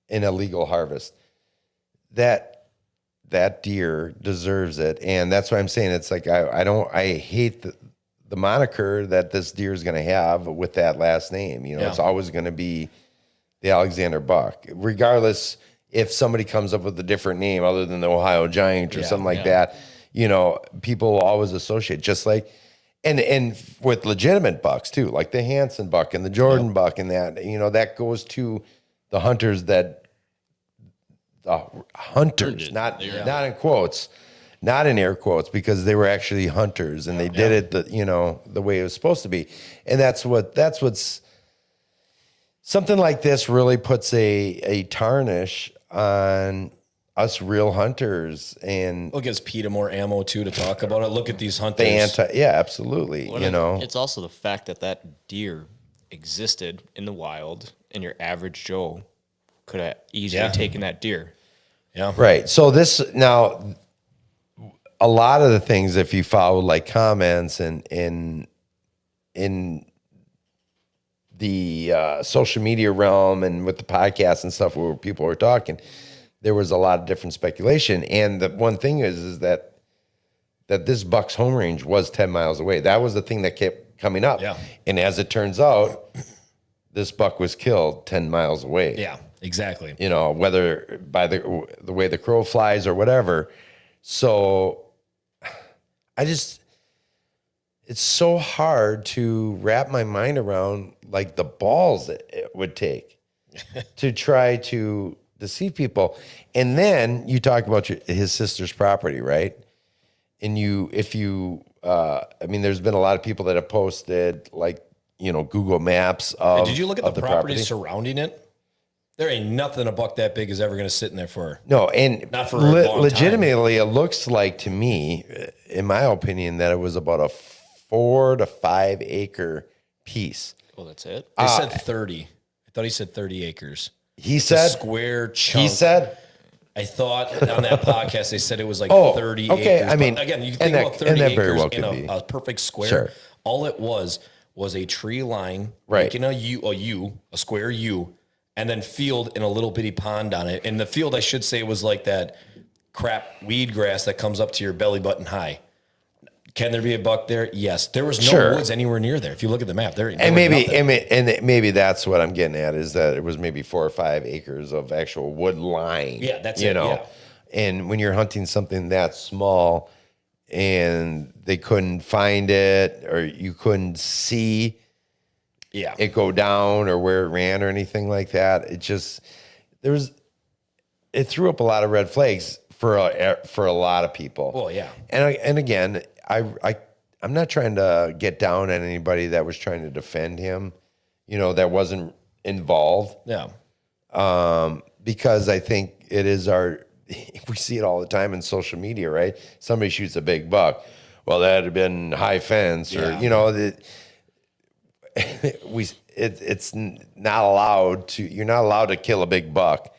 In a legal harvest. That deer deserves it. And that's why I'm saying it's like, I hate the moniker that this deer is going to have with that last name. It's always going to be the Alexander buck, regardless if somebody comes up with a different name other than the Ohio Giant or something like that. People will always associate, just like, and with legitimate bucks too, like the Hanson buck and the Jordan buck and that, that goes to the hunters not in quotes, not in air quotes, because they were actually hunters and they did it the way it was supposed to be. And that's what's something like this really puts a tarnish on us real hunters, and it gives PETA more ammo too to talk about it. Look at these hunters. Absolutely. It's also the fact that deer existed in the wild, and your average Joe could have easily taken that deer. Yeah. Right. So now, a lot of the things, if you follow like comments and in the social media realm and with the podcasts and stuff where people were talking, there was a lot of different speculation. And the one thing is that this buck's home range was 10 miles away. That was the thing that kept coming up. Yeah. And as it turns out, this buck was killed 10 miles away. Yeah, exactly. Whether by the way the crow flies or whatever. So it's so hard to wrap my mind around like the balls that it would take to try to deceive people. And then you talk about his sister's property, right? And there's been a lot of people that have posted like, Google Maps of. And did you look at the property surrounding it? There ain't nothing a buck that big is ever going to sit in there for. No, and not for a long legitimately, time. It looks like to me, in my opinion, that it was about a 4 to 5 acre piece. Well, that's it. They said 30. I thought he said 30 acres. He said a square chunk. He said. I thought on that podcast they said it was like 30 okay. acres. I mean, but again, you think about 30 acres in a perfect square. Sure. All it was a tree line, right? Making a square U, and then field and a little bitty pond on it. And the field, I should say, was like that crap weed grass that comes up to your belly button high. Can there be a buck there? Yes. There was no woods anywhere near there. If you look at the map, maybe that's what I'm getting at, is that it was maybe 4 or 5 acres of actual wood line. Yeah, that's it. Yeah. And when you're hunting something that small and they couldn't find it, or you couldn't see it go down or where it ran or anything like that, it threw up a lot of red flags for a lot of people. Well, yeah. And again, I'm not trying to get down on anybody that was trying to defend him, that wasn't involved. Yeah. Because I think it is we see it all the time in social media, right? Somebody shoots a big buck. Well, that had been high fence, or it's not allowed to. You're not allowed to kill a big buck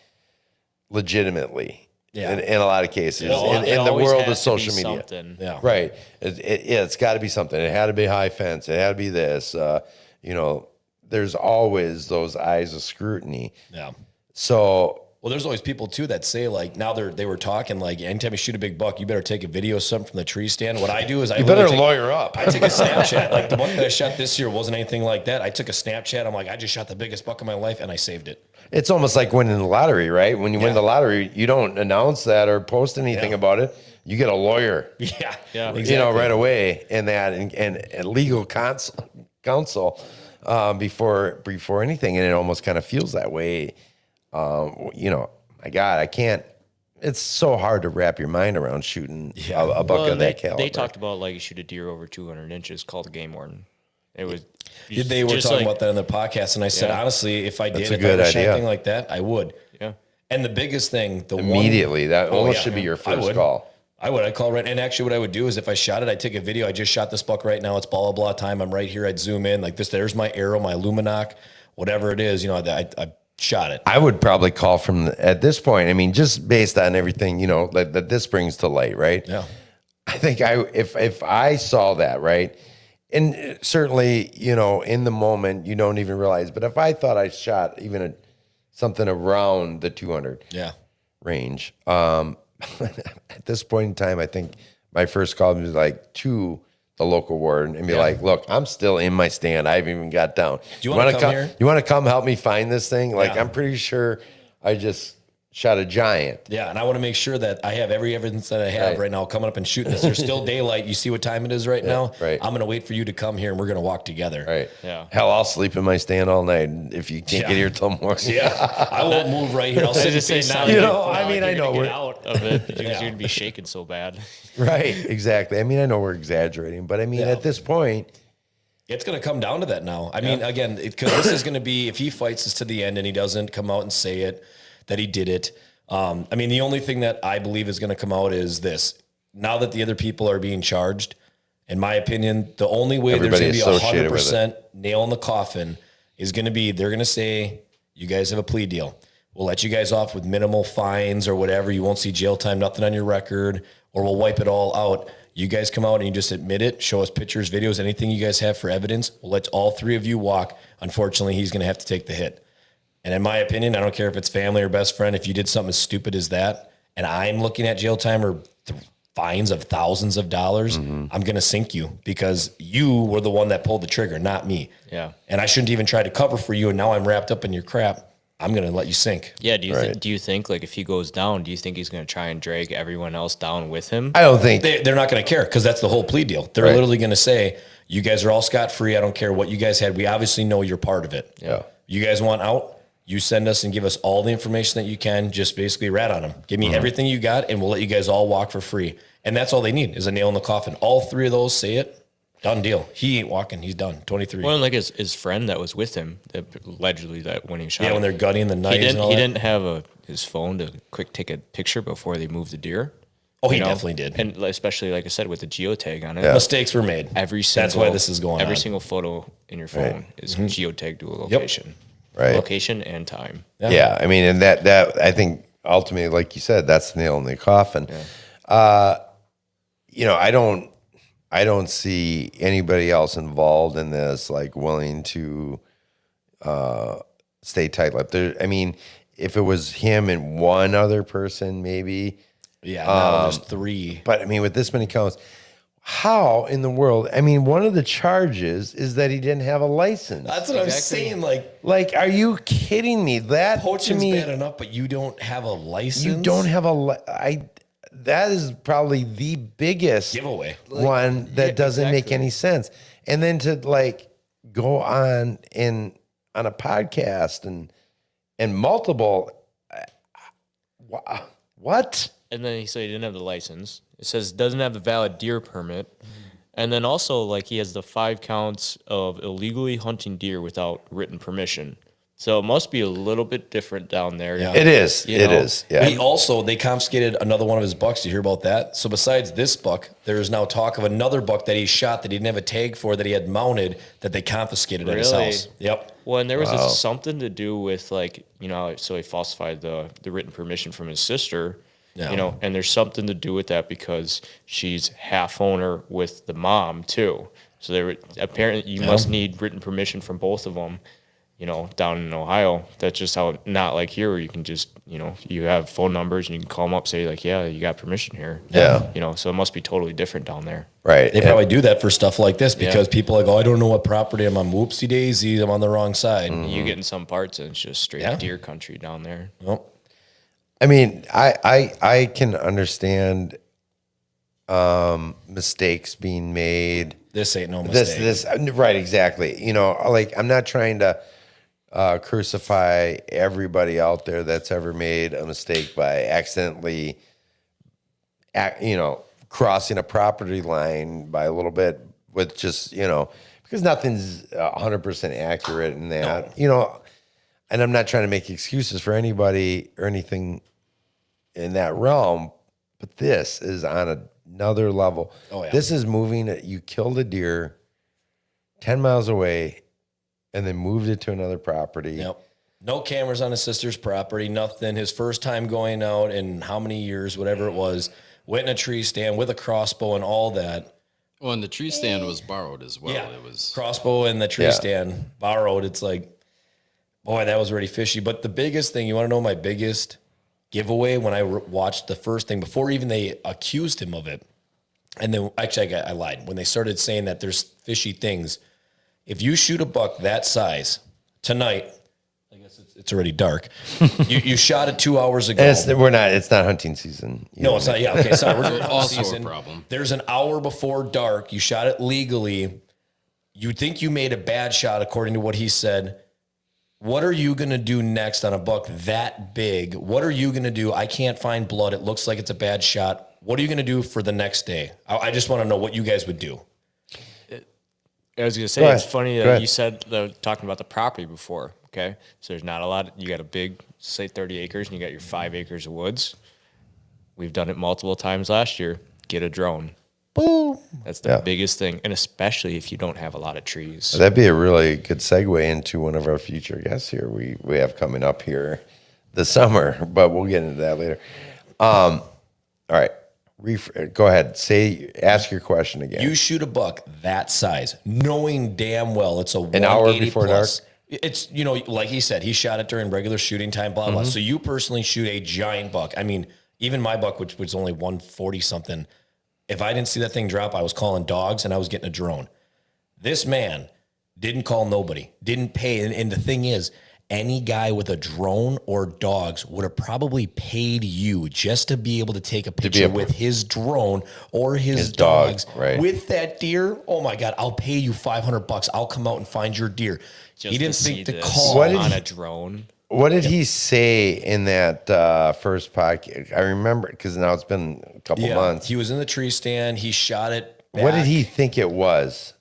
legitimately. Yeah. In a lot of cases, in the world of social media, yeah, right? It's got to be something. It had to be high fence. It had to be this. There's always those eyes of scrutiny. Yeah. So. Well, there's always people too that say like, now they were talking like, anytime you shoot a big buck, you better take a video of something from the tree stand. What I do is you better lawyer up. I take a Snapchat. Like the one that I shot this year wasn't anything like that. I took a Snapchat. I'm like, I just shot the biggest buck of my life and I saved it. It's almost like winning the lottery, right? When you win the lottery, you don't announce that or post anything about it. You get a lawyer. Yeah. Exactly. Right away, and legal counsel before anything, and it almost kind of feels that way. My God, I can't. It's so hard to wrap your mind around shooting a buck of that caliber. They talked about like you shoot a deer over 200 inches, called a game warden. It was. They were talking about that on the podcast, and I said, honestly, if I shot anything like that, I would. Yeah. And the biggest thing, that almost should be your first call. I'd call right. And actually what I would do is if I shot it, I'd take a video. I just shot this buck right now. It's blah, blah, blah time. I'm right here. I'd zoom in like this. There's my arrow, my Luminoc, whatever it is, I shot it. I would probably call at this point. I mean, just based on everything, that this brings to light, right? Yeah. I think if I saw that, right, and certainly, in the moment you don't even realize, but if I thought I shot even something around the 200 range, at this point in time, I think my first call was like to the local warden and be like, look, I'm still in my stand. I haven't even got down. Do you want to come here? You want to come help me find this thing? Like, I'm pretty sure I just shot a giant. Yeah, and I want to make sure that I have every evidence that I have right now coming up and shooting this. There's still daylight. You see what time it is right now? Right. I'm going to wait for you to come here, and we're going to walk together. Right. Yeah. Hell, I'll sleep in my stand all night if you can't get here till morning. Yeah. I won't move right here. I'll sit and say now. I know we're out of it because you're going to be shaking so bad. Right. Exactly. I know we're exaggerating, but at this point, It's going to come down to that now. I mean, again, because this is going to be, if he fights this to the end and he doesn't come out and say it, that he did it. I mean, the only thing that I believe is going to come out is this. Now that the other people are being charged, in my opinion, the only way there's going to be 100% nail in the coffin is going to be, they're going to say, you guys have a plea deal. We'll let you guys off with minimal fines or whatever. You won't see jail time, nothing on your record, or we'll wipe it all out. You guys come out and you just admit it, show us pictures, videos, anything you guys have for evidence. We'll let all three of you walk. Unfortunately, he's going to have to take the hit. And in my opinion, I don't care if it's family or best friend, if you did something as stupid as that, and I'm looking at jail time or fines of thousands of dollars, I'm going to sink you because you were the one that pulled the trigger, not me. Yeah. And I shouldn't even try to cover for you, and now I'm wrapped up in your crap. I'm going to let you sink. Yeah. Do you think like if he goes down, do you think he's going to try and drag everyone else down with him? I don't think they're not going to care because that's the whole plea deal. They're literally going to say, you guys are all scot-free. I don't care what you guys had. We obviously know you're part of it. Yeah. You guys want out? You send us and give us all the information that you can. Just basically rat on them. Give me everything you got and we'll let you guys all walk for free. And that's all they need is a nail in the coffin. All three of those say it. Done deal. He ain't walking. He's done. 23. Well, like his friend that was with him, allegedly that when he shot. Yeah, when they're gutting the knives. He didn't have his phone to quick take a picture before they moved the deer. Oh, he definitely did. And especially like I said with the geotag on it. Yeah. Mistakes were made. That's why this is going on. Every single photo in your phone is geotagged to a location. Yep. Right. Location and time. Yeah. I mean, and that I think ultimately, like you said, that's the nail in the coffin. Yeah. I don't see anybody else involved in this like willing to stay tight-lipped. I mean, if it was him and one other person, maybe. Yeah, now there's three. But I mean, with this many counts, how in the world? I mean, one of the charges is that he didn't have a license. That's what I'm saying. Like, are you kidding me? That poaching's to me, bad enough, but you don't have a license. You don't have that is probably the biggest giveaway one that doesn't make any sense. And then to like go on a podcast and multiple, what? And then he said he didn't have the license. It says doesn't have the valid deer permit. And then also like he has the 5 counts of illegally hunting deer without written permission. So it must be a little bit different down there. Yeah. It is. It is. Yeah. They confiscated another one of his bucks. Did you hear about that? So besides this buck, there is now talk of another buck that he shot that he didn't have a tag for that he had mounted that they confiscated at his house. Yep. Well, and there was something to do with like, so he falsified the written permission from his sister, and there's something to do with that because she's half owner with the mom too. So apparently you must need written permission from both of them. Down in Ohio, that's just how, not like here where you can just, you have phone numbers and you can call them up, say like, yeah, you got permission here. Yeah. So it must be totally different down there. Right. They probably do that for stuff like this because people are like, oh, I don't know what property I'm on. Whoopsie daisies, I'm on the wrong side. You get in some parts and it's just straight deer country down there. Nope. I mean, I can understand mistakes being made. This ain't no mistake. This right, exactly. Like I'm not trying to crucify everybody out there that's ever made a mistake by accidentally, crossing a property line by a little bit with just, because nothing's 100% accurate in that, and I'm not trying to make excuses for anybody or anything in that realm, but this is on another level. Oh, yeah. This is moving. You killed a deer 10 miles away and then moved it to another property. Yep. No cameras on his sister's property, nothing. His first time going out in how many years, whatever it was, went in a tree stand with a crossbow and all that. Well, and the tree stand was borrowed as well. Yeah. It was crossbow and the tree stand borrowed. It's like, boy, that was really fishy. But the biggest thing, you want to know my biggest giveaway when I watched the first thing, before even they accused him of it, and then actually I lied. When they started saying that there's fishy things, if you shoot a buck that size tonight, I guess it's already dark. you shot it 2 hours ago. And it's not hunting season. No, it's not. Yeah, okay, sorry. We're doing also season. a problem. There's an hour before dark. You shot it legally. You think you made a bad shot, according to what he said. What are you going to do next on a buck that big? What are you going to do? I can't find blood. It looks like it's a bad shot. What are you going to do for the next day? I just want to know what you guys would do. I was gonna say it's funny that you said talking about the property before. Okay, so there's not a lot. You got a big, say 30 acres, and you got your 5 acres of woods. We've done it multiple times last year. Get a drone. Boom. That's the biggest thing, and especially if you don't have a lot of trees. That'd be a really good segue into one of our future guests here. We have coming up here this summer, but we'll get into that later. All right. Go ahead. Ask your question again. You shoot a buck that size, knowing damn well it's an hour before plus. dark. It's, like he said, he shot it during regular shooting time, blah, blah. So you personally shoot a giant buck. I mean, even my buck, which was only 140 something, if I didn't see that thing drop, I was calling dogs and I was getting a drone. This man didn't call nobody, didn't pay. And the thing is, any guy with a drone or dogs would have probably paid you just to be able to take a picture with his drone or his dogs with that deer. Oh my God, I'll pay you $500. I'll come out and find your deer. He didn't think to call on a drone. What did he say in that first podcast? I remember because now it's been a couple months. He was in the tree stand. He shot it back. What did he think it was?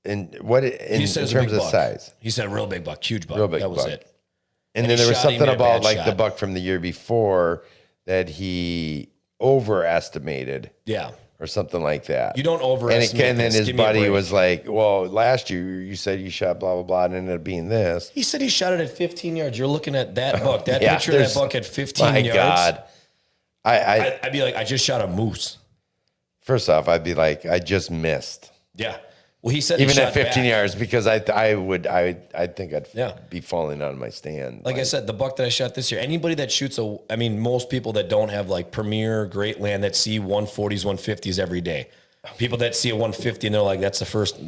And what in terms of size? He said a real big buck, huge buck. Real big that was buck. it. And then there was something about like the buck from the year before that he overestimated. Yeah. Or something like that. You don't overestimate. And then his buddy was like, well, last year you said you shot blah, blah, blah, and it ended up being this. He said he shot it at 15 yards. You're looking at that buck. That picture of that buck at 15 yards. My God. I'd be like, I just shot a moose. First off, I'd be like, I just missed. Yeah. Well, he said even at 15 yards because I think I'd be falling out of my stand. Like I said, the buck that I shot this year, anybody that shoots most people that don't have like premier great land that see 140s, 150s every day. People that see a 150 and they're like, that's the first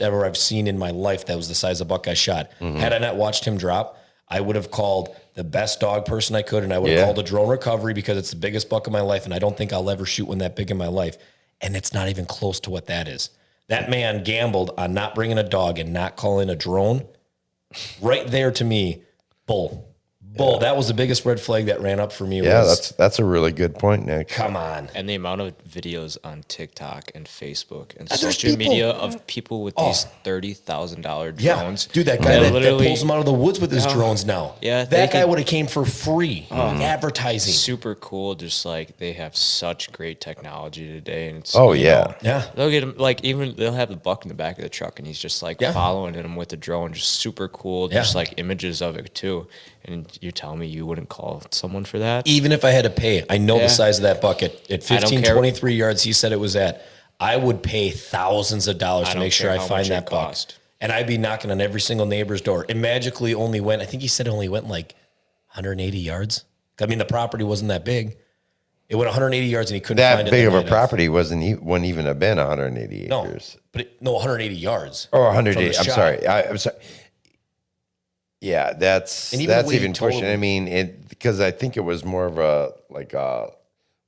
ever I've seen in my life that was the size of buck I shot. Had I not watched him drop, I would have called the best dog person I could, and I would have called a drone recovery because it's the biggest buck of my life, and I don't think I'll ever shoot one that big in my life. And it's not even close to what that is. That man gambled on not bringing a dog and not calling a drone. Right there, to me, bull. Yeah. That was the biggest red flag that ran up for me. Yeah, that's a really good point, Nick. Come on. And the amount of videos on TikTok and Facebook and social media of people with these $30,000 drones. Dude, that guy that pulls them out of the woods with his drones now. Yeah, that guy would have came for free. Advertising. Super cool. Just like they have such great technology today. And it's, yeah. They'll get him, like, even they'll have the buck in the back of the truck and he's just like following him with the drone. Just super cool. Just like images of it too. And you're telling me you wouldn't call someone for that? Even if I had to pay, I know the size of that bucket. At 15, 23 yards, he said it was at. I would pay thousands of dollars to make sure I find that buck. And I'd be knocking on every single neighbor's door. It magically only went, I think he said it only went like 180 yards. I mean, the property wasn't that big. It went 180 yards and he couldn't find it. That big of a property wouldn't even have been 180 acres. No, 180 yards. Or 180. I'm sorry. I'm sorry. Yeah, that's even pushing. I mean, because I think it was more of a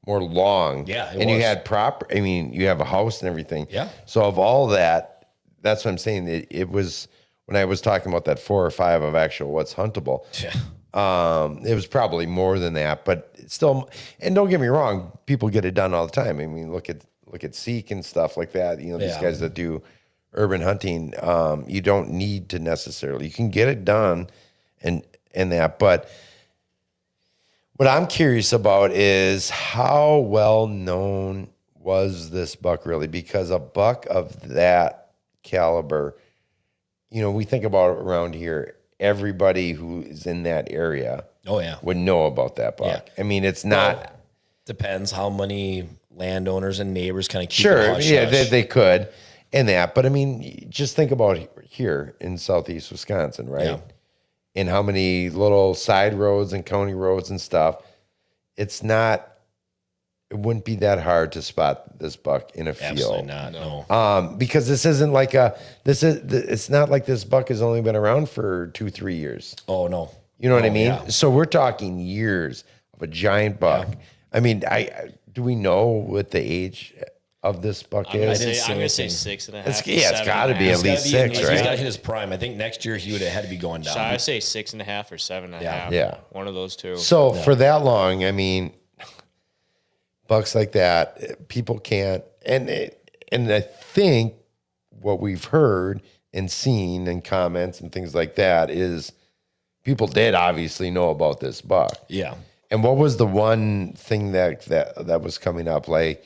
more long. Yeah, and you had you have a house and everything. Yeah. So of all that, that's what I'm saying. It was when I was talking about that 4 or 5 of actual what's huntable. Yeah. It was probably more than that, but still. And don't get me wrong, people get it done all the time. I mean, look at Seek and stuff like that. You know, these guys that do urban hunting, you don't need to necessarily. You can get it done and that. But what I'm curious about is how well known was this buck really? Because a buck of that caliber, you know, we think about it around here, everybody who is in that area would know about that buck. Yeah. I mean, it's not... Depends how many landowners and neighbors kind of keep it hush-hush. They could. And that, but I mean, just think about here in southeast Wisconsin, right? Yeah. And how many little side roads and county roads and stuff. It wouldn't be that hard to spot this buck in a field. Absolutely not, no. Because this isn't like it's not like this buck has only been around for 2-3 years. Oh, no. You know what I mean? Yeah. So we're talking years of a giant buck. Yeah. I mean, do we know what the age of this buck is? I'm going to say 6.5. It's got to be at least 6, right? He's got to hit his prime. I think next year he would have had to be going down. So I say 6.5 or 7.5. Yeah. One of those two. So for that long, I mean, bucks like that, people can't. And I think what we've heard and seen in comments and things like that is people did obviously know about this buck. Yeah. And what was the one thing that was coming up? Like,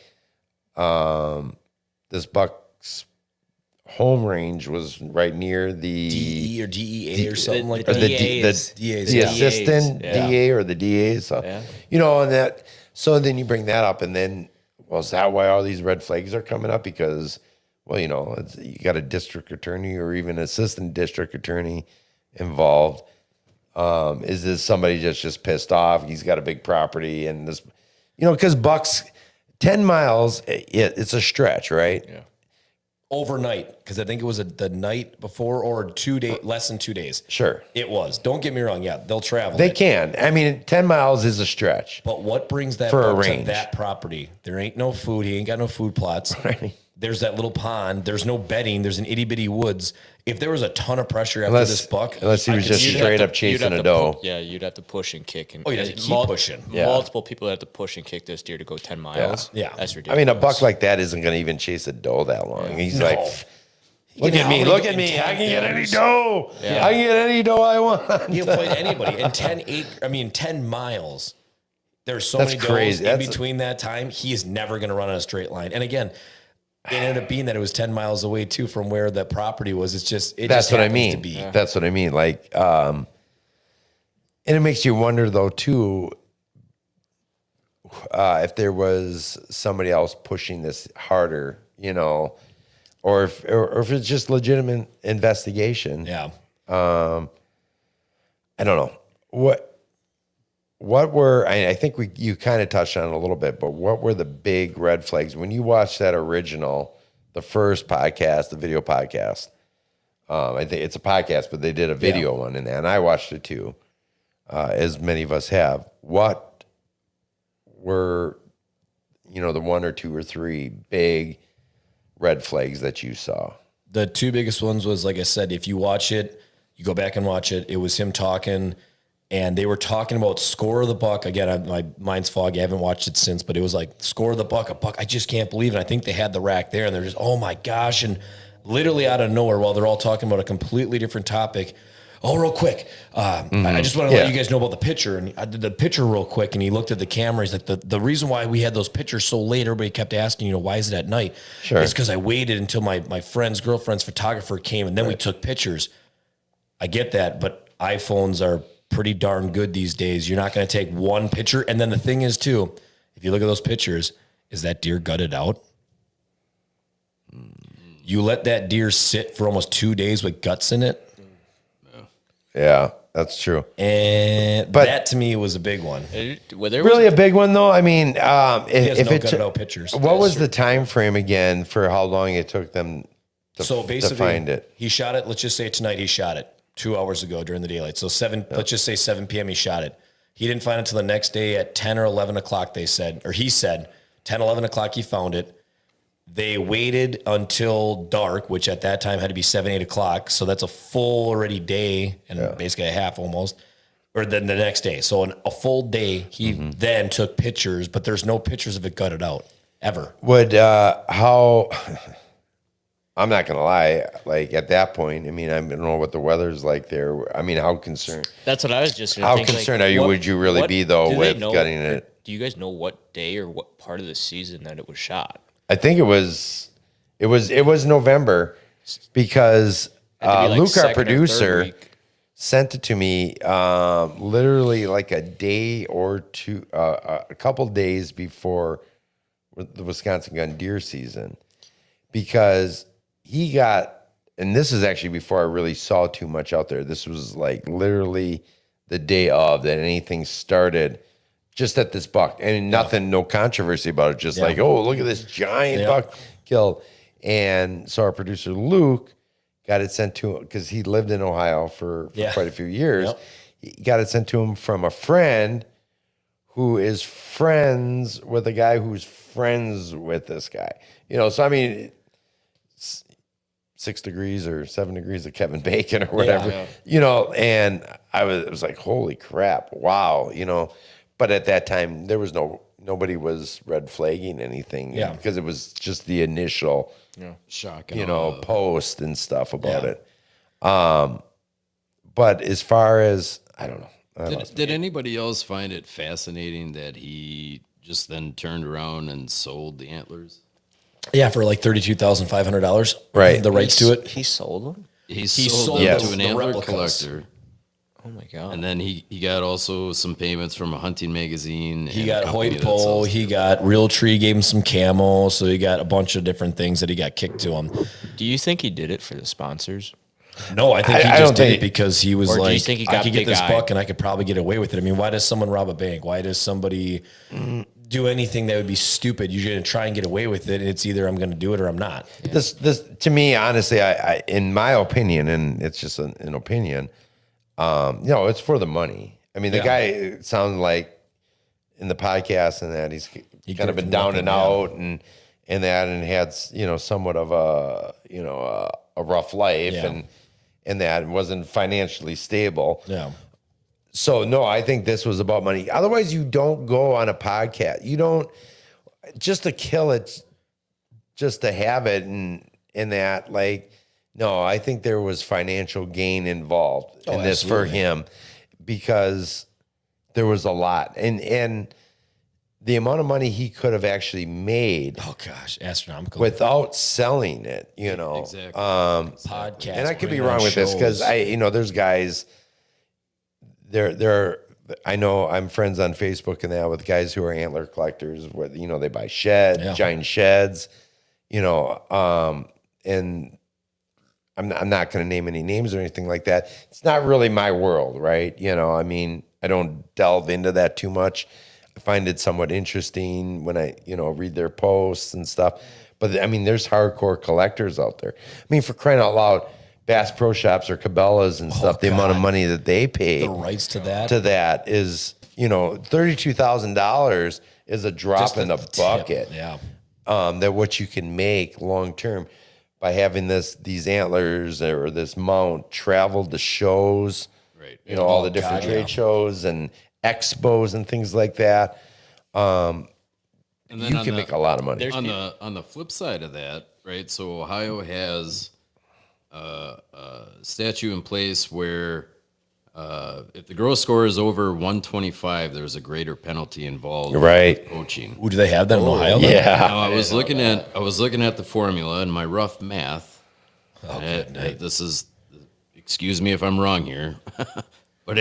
this buck's home range was right near the DE or DEA or something like or that. the assistant DA or the DA. So, and that. So then you bring that up, and then, well, is that why all these red flags are coming up? Because, well, you got a district attorney or even assistant district attorney involved. Is this somebody just pissed off? He's got a big property and this, because bucks, 10 miles, it's a stretch, right? Yeah. Overnight, because I think it was the night before or less than 2 days. Sure. It was. Don't get me wrong. Yeah, they'll travel. They can. I mean, 10 miles is a stretch. But what brings that for a buck to range? that property? There ain't no food. He ain't got no food plots. Right. There's that little pond. There's no bedding. There's an itty bitty woods. If there was a ton of pressure after this buck, unless he was just straight up chasing a doe. You'd have to push and kick. And, you'd have to keep pushing. Multiple people have to push and kick this deer to go 10 miles. Yeah. That's ridiculous. I mean, a buck like that isn't going to even chase a doe that long. He's like, look at me. I can get any doe. Yeah. I can get any doe I want. He'll fight anybody. In 10 miles. There's so many does in between that time. He is never going to run on a straight line. And again, it ended up being that it was 10 miles away too from where the property was. That's what I mean. That's what I mean. Like, and it makes you wonder though too, if there was somebody else pushing this harder, or if it's just legitimate investigation. Yeah. I don't know what were, I think you kind of touched on it a little bit, but what were the big red flags when you watched that original, the first podcast, the video podcast? I think it's a podcast, but they did a video one in there, and I watched it too, as many of us have. What were, the one or two or three big red flags that you saw? The two biggest ones was, like I said, if you watch it, you go back and watch it, it was him talking. And they were talking about score of the buck. Again, my mind's foggy. I haven't watched it since, but it was like score of the buck, a buck. I just can't believe it. I think they had the rack there, and they're just, oh my gosh. And literally out of nowhere, while they're all talking about a completely different topic, real quick, I just want to let you guys know about the picture. And I did the picture real quick, and he looked at the camera. He's like, the reason why we had those pictures so late, everybody kept asking, why is it at night? Sure. It's because I waited until my friend's girlfriend's photographer came, and then we took pictures. I get that, but iPhones are pretty darn good these days. You're not going to take one picture. And then the thing is too, if you look at those pictures, is that deer gutted out? You let that deer sit for almost 2 days with guts in it. Yeah, that's true. But that to me was a big one. Really a big one though. I mean, if it gutted out pictures. What was the time frame again for how long it took them to find it? He shot it. Let's just say tonight he shot it. 2 hours ago during the daylight. So let's just say 7 p.m. he shot it. He didn't find it until the next day at 10 or 11 o'clock, he said 10, 11 o'clock he found it. They waited until dark, which at that time had to be 7, 8 o'clock. So that's a full already day and basically a half almost, or then the next day. So a full day, he then took pictures, but there's no pictures of it gutted out ever. I'm not going to lie. Like at that point, I mean, I don't know what the weather's like there. I mean, how concerned? That's what I was just how concerned are you? Would you really be though with gutting it? Do you guys know what day or what part of the season that it was shot? I think it was November because Luke, our producer, sent it to me literally like a day or two, a couple days before the Wisconsin gun deer season, because he got, and this is actually before I really saw too much out there. This was like literally the day of that anything started, just at this buck. And nothing, no controversy about it. Just like, oh, look at this giant buck killed. And so our producer Luke got it sent to him because he lived in Ohio for quite a few years. Yep. He got it sent to him from a friend who is friends with a guy who's friends with this guy. So I mean, 6 degrees or 7 degrees of Kevin Bacon or whatever, and I was like, holy crap. Wow. But at that time there was nobody was red flagging anything because it was just the initial Shocking. post and stuff about it. But as far as, I don't know. Did anybody else find it fascinating that he just then turned around and sold the antlers? Yeah, for like $32,500. Right. The rights to it. He sold them? He sold them to an antler replicas. collector. Oh, my God. And then he got also some payments from a hunting magazine. He and got a company Hoyt that Pole. sells He deer. got Real Tree, gave him some camo. So he got a bunch of different things that he got kicked to him. Do you think he did it for the sponsors? No, I think he I just don't did think- it because he was Or do you like, think he I got could get big this eye? buck and I could probably get away with it. I mean, why does someone rob a bank? Why does somebody do anything that would be stupid? You're going to try and get away with it. And it's either I'm going to do it or I'm not. This to me, honestly, I in my opinion, and it's just an opinion, it's for the money. I mean, the guy it sounds like in the podcast and that he's kind of been down and out and that and had somewhat of a rough life and that wasn't financially stable. Yeah. So no, I think this was about money. Otherwise, you don't go on a podcast. You don't just to kill it, just to have it and that like. No, I think there was financial gain involved in this for him because there was a lot and the amount of money he could have actually made. Oh gosh, astronomical. Without selling it, Exactly. Podcast. And I could be bringing wrong on with this because shows. there's guys. I know I'm friends on Facebook and that with guys who are antler collectors. Where they buy giant sheds, and I'm not going to name any names or anything like that. It's not really my world, right? I mean, I don't delve into that too much. I find it somewhat interesting when I read their posts and stuff. But I mean, there's hardcore collectors out there. I mean, for crying out loud, Bass Pro Shops or Cabela's and stuff, the amount of money that they pay the rights to that is, $32,000 is a drop in the bucket. Yeah. That what you can make long term by having these antlers or this mount travel to shows, Right. all the different trade shows and expos and things like that. And then You can make a lot of money. On the flip side of that, right? So Ohio has a statute in place where if the gross score is over 125, there's a greater penalty involved. Right. With poaching. Ooh, do they have that in Ohio? then? Yeah. Now, I was looking at the formula and my rough math. This is, excuse me if I'm wrong here, but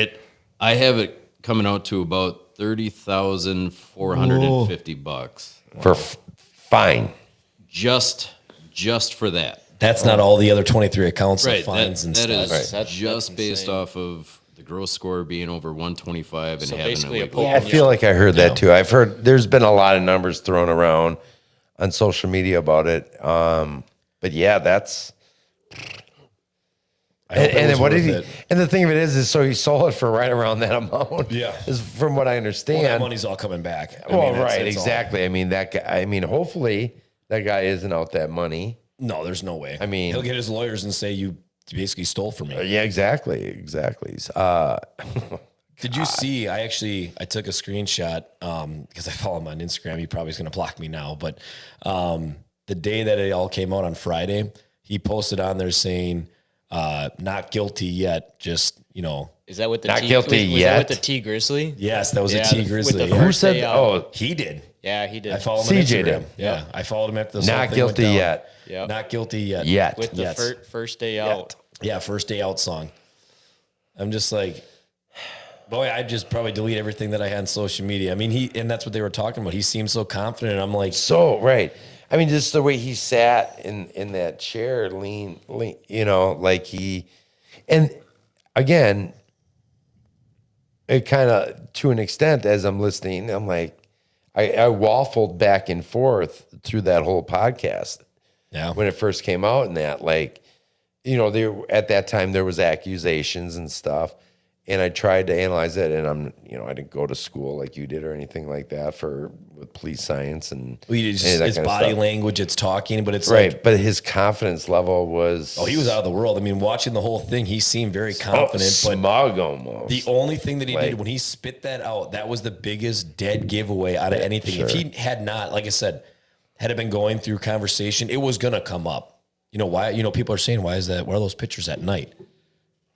I have it coming out to about $30,450 For fine. just for that. That's not all the other 23 accounts and Right. fines and That stuff. is That's just based insane. off of the gross score being over 125 and So having basically a like, poach- I feel like I heard that too. I've heard there's been a lot of numbers thrown around on social media about it. But yeah, that's. And then what did he? And the thing of it is so he sold it for right around that amount. Yeah. is from what I understand. Well, that money's all coming back. I Well, mean, it's- right, it's all- exactly. I mean that guy. I mean, hopefully that guy isn't out that money. no, there's no way. I mean- he'll get his lawyers and say you basically stole from me. Yeah, exactly. Did you see? I took a screenshot because I follow him on Instagram. He probably is going to block me now. But the day that it all came out on Friday, he posted on there saying, "Not guilty yet." Just Is that with the Not T, guilty was yet. that with the T Grizzly? yes, that was Yeah, a T with the Grizzly. first Yeah. who said? day out. Oh, He did. Yeah, he did. I followed him on CJ Instagram. did. Yeah, I followed him at the not guilty yet. Yep. Not guilty yet. Yet. With the Yes. first day out. Yeah, first day out song. I'm just like, boy, I'd just probably delete everything that I had on social media. I mean, and that's what they were talking about. He seemed so confident. I'm like, So right. I mean, just the way he sat in that chair, lean, like he, and again, it kind of to an extent as I'm listening, I'm like, I waffled back and forth through that whole podcast. yeah, When it first came out and that, like, at that time there was accusations and stuff. And I tried to analyze it, and I didn't go to school like you did or anything like that with police science and it's any of that kind of body stuff. language, it's talking, but it's Right, like, but his confidence level was oh, he was out of the world. I mean, watching the whole thing, he seemed very confident. But smug almost. the only thing that he Like- did when he spit that out, that was the biggest dead giveaway out of anything. If he had not, like I said, had it been going through conversation, it was going to come up. You know why? You know, people are saying, why are those pictures at night?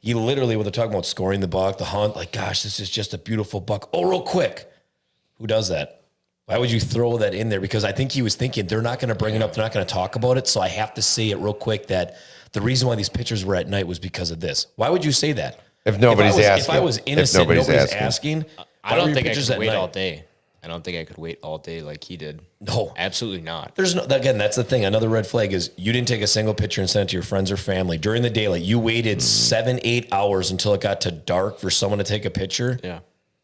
He literally, when they're talking about scoring the buck, the hunt, like, gosh, this is just a beautiful buck. Oh, real quick. Who does that? Why would you throw that in there? Because I think he was thinking they're not going to bring it up. They're not going to talk about it. So I have to say it real quick that the reason why these pictures were at night was because of this. Why would you say that? If nobody's asking. If I was innocent, nobody's asking. I don't think I could wait all day. I don't think I could wait all day like he did. No, absolutely not. There's no, again, that's the thing. Another red flag is you didn't take a single picture and send it to your friends or family during the daylight. You waited 7-8 hours until it got to dark for someone to take a picture. Yeah.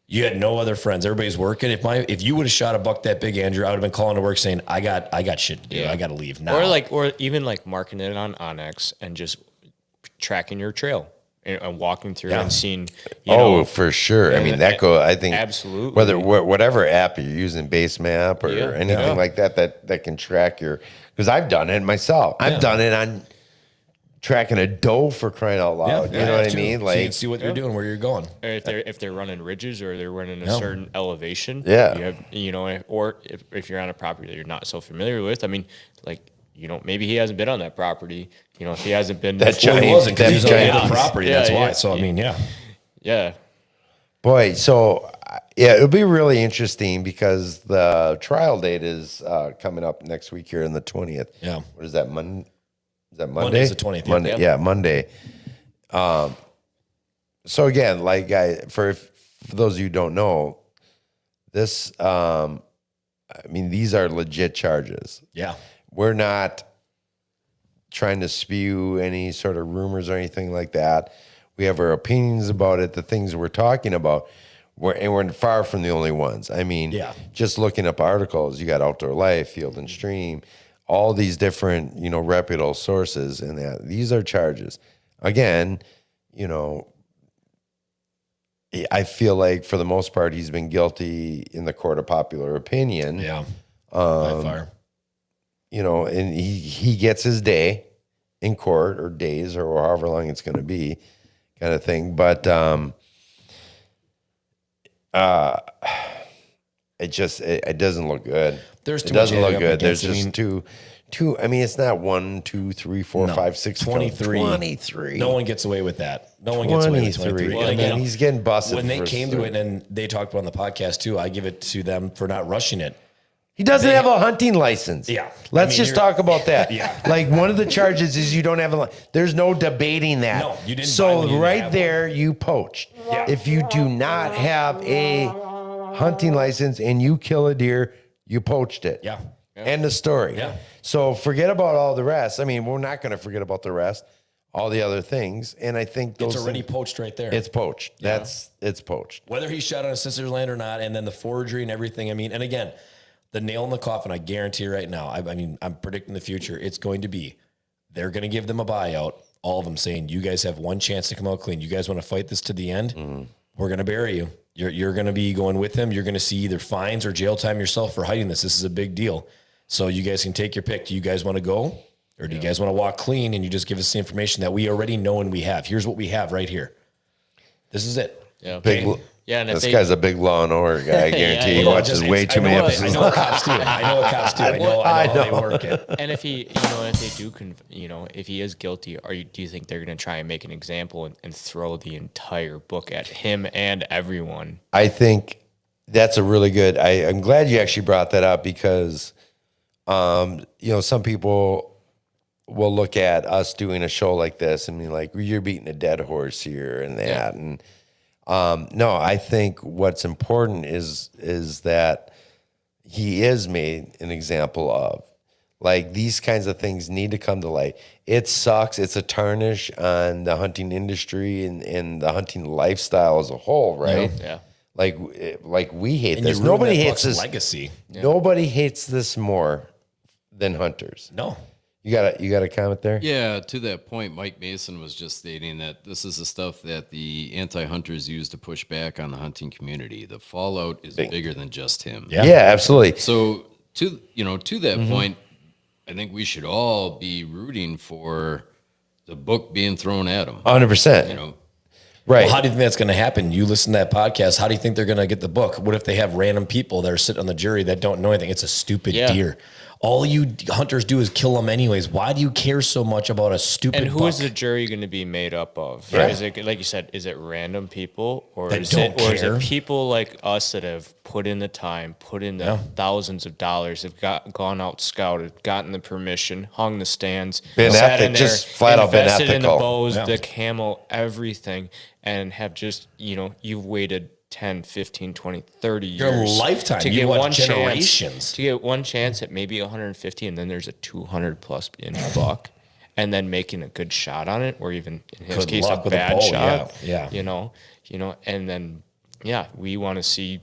You had no other friends. Everybody's working. If you would have shot a buck that big, Andrew, I would have been calling to work saying, I got shit to do. I got to leave now. Or even marking it on Onyx and just tracking your trail. And walking through and seeing, for sure. I mean, I think absolutely whatever app you're using, base map or anything like that can track because I've done it myself. I've done it on tracking a doe for crying out loud. You know what I mean? Like, so you can see what you're doing, where you're going. Or if they're running ridges or they're running a certain elevation. Yeah. You have, or if you're on a property that you're not so familiar with, I mean, maybe he hasn't been on that property. If he hasn't been that giant, he wasn't because he's on giant the property. That's why. So I mean, yeah. Boy, so it'll be really interesting because the trial date is coming up next week here on the 20th. Yeah. What is that? Monday? Is that Monday? Monday's the 20th. Monday. Yeah, Monday. So again, for those of you who don't know, this, these are legit charges. Yeah. We're not trying to spew any sort of rumors or anything like that. We have our opinions about it, the things we're talking about. We're far from the only ones. I mean, just looking up articles, you got Outdoor Life, Field and Stream, all these different, reputable sources, and that these are charges. Again, I feel like for the most part, he's been guilty in the court of popular opinion. Yeah. By far. And he gets his day in court or days or however long it's going to be kind of thing. But it doesn't look good. There's too it doesn't much look good. There's just two. I mean, it's not 1, 2, 3, 4, 5, 6, 23. 23. No one gets away with that. No one gets away with 23. Well, and he's getting busted. When they came to it, and they talked about on the podcast too, I give it to them for not rushing it. He doesn't have a hunting license. Yeah. Let's just talk about that. Yeah. Like one of the charges is you don't have a license. There's no debating that. No, you didn't. So right there, you poached. Yeah. If you do not have a hunting license and you kill a deer, you poached it. Yeah. End of story. Yeah. So forget about all the rest. I mean, we're not going to forget about the rest, all the other things. And I think it's already poached right there. It's poached. Yeah. It's poached. Whether he shot on a sister's land or not, and then the forgery and everything. I mean, and again, the nail in the coffin, I guarantee right now, I'm predicting the future. It's going to be, they're going to give them a buyout, all of them saying, you guys have one chance to come out clean. You guys want to fight this to the end? Mm-hmm. We're going to bury you. You're going to be going with them. You're going to see either fines or jail time yourself for hiding this. This is a big deal. So you guys can take your pick. Do you guys want to go? Or do you guys want to walk clean and you just give us the information that we already know and we have? Here's what we have right here. This is it. Yeah. Big, and this guy's a big Law and Order guy. I guarantee he watches way too many episodes. I know what cops do. I know what cops do. I know how they work it. And if he, if they do, if he is guilty, do you think they're going to try and make an example and throw the entire book at him and everyone? I think that's a really good. I'm glad you actually brought that up because, some people will look at us doing a show like this and be like, you're beating a dead horse here and that. Yeah. And no, I think what's important is that he is made an example of. Like, these kinds of things need to come to light. It sucks. It's a tarnish on the hunting industry and the hunting lifestyle as a whole, right? Yeah. Like we hate this. Nobody hates this legacy. Yeah. Nobody hates this more than hunters. No. You got a comment there? Yeah, to that point, Mike Mason was just stating that this is the stuff that the anti-hunters use to push back on the hunting community. The fallout is bigger than just him. Yeah, absolutely. So to that point, I think we should all be rooting for the book being thrown at him. 100%. Right. Well, how do you think that's going to happen? You listen to that podcast. How do you think they're going to get the book? What if they have random people that are sitting on the jury that don't know anything? It's a stupid deer. All you hunters do is kill them anyways. Why do you care so much about a stupid And who buck? is the jury going to be made up of? Yeah. Is it, like you said, is it random people, or That is don't it, or is care? it people like us that have put in the time, put in the thousands of dollars, have gone out, scouted, gotten the permission, hung the stands, Been sat ethic, in there, just flat out been invested in the ethical. bows, the camo, everything, and have just, you've waited 10, 15, 20, 30 years. Your lifetime. To You get watch one generations. chance. To get one chance at maybe 150, and then there's a 200 plus inch buck, and then making a good shot on it, or even in his Good case, a luck with a bad bow, shot. yeah. And then, we want to see,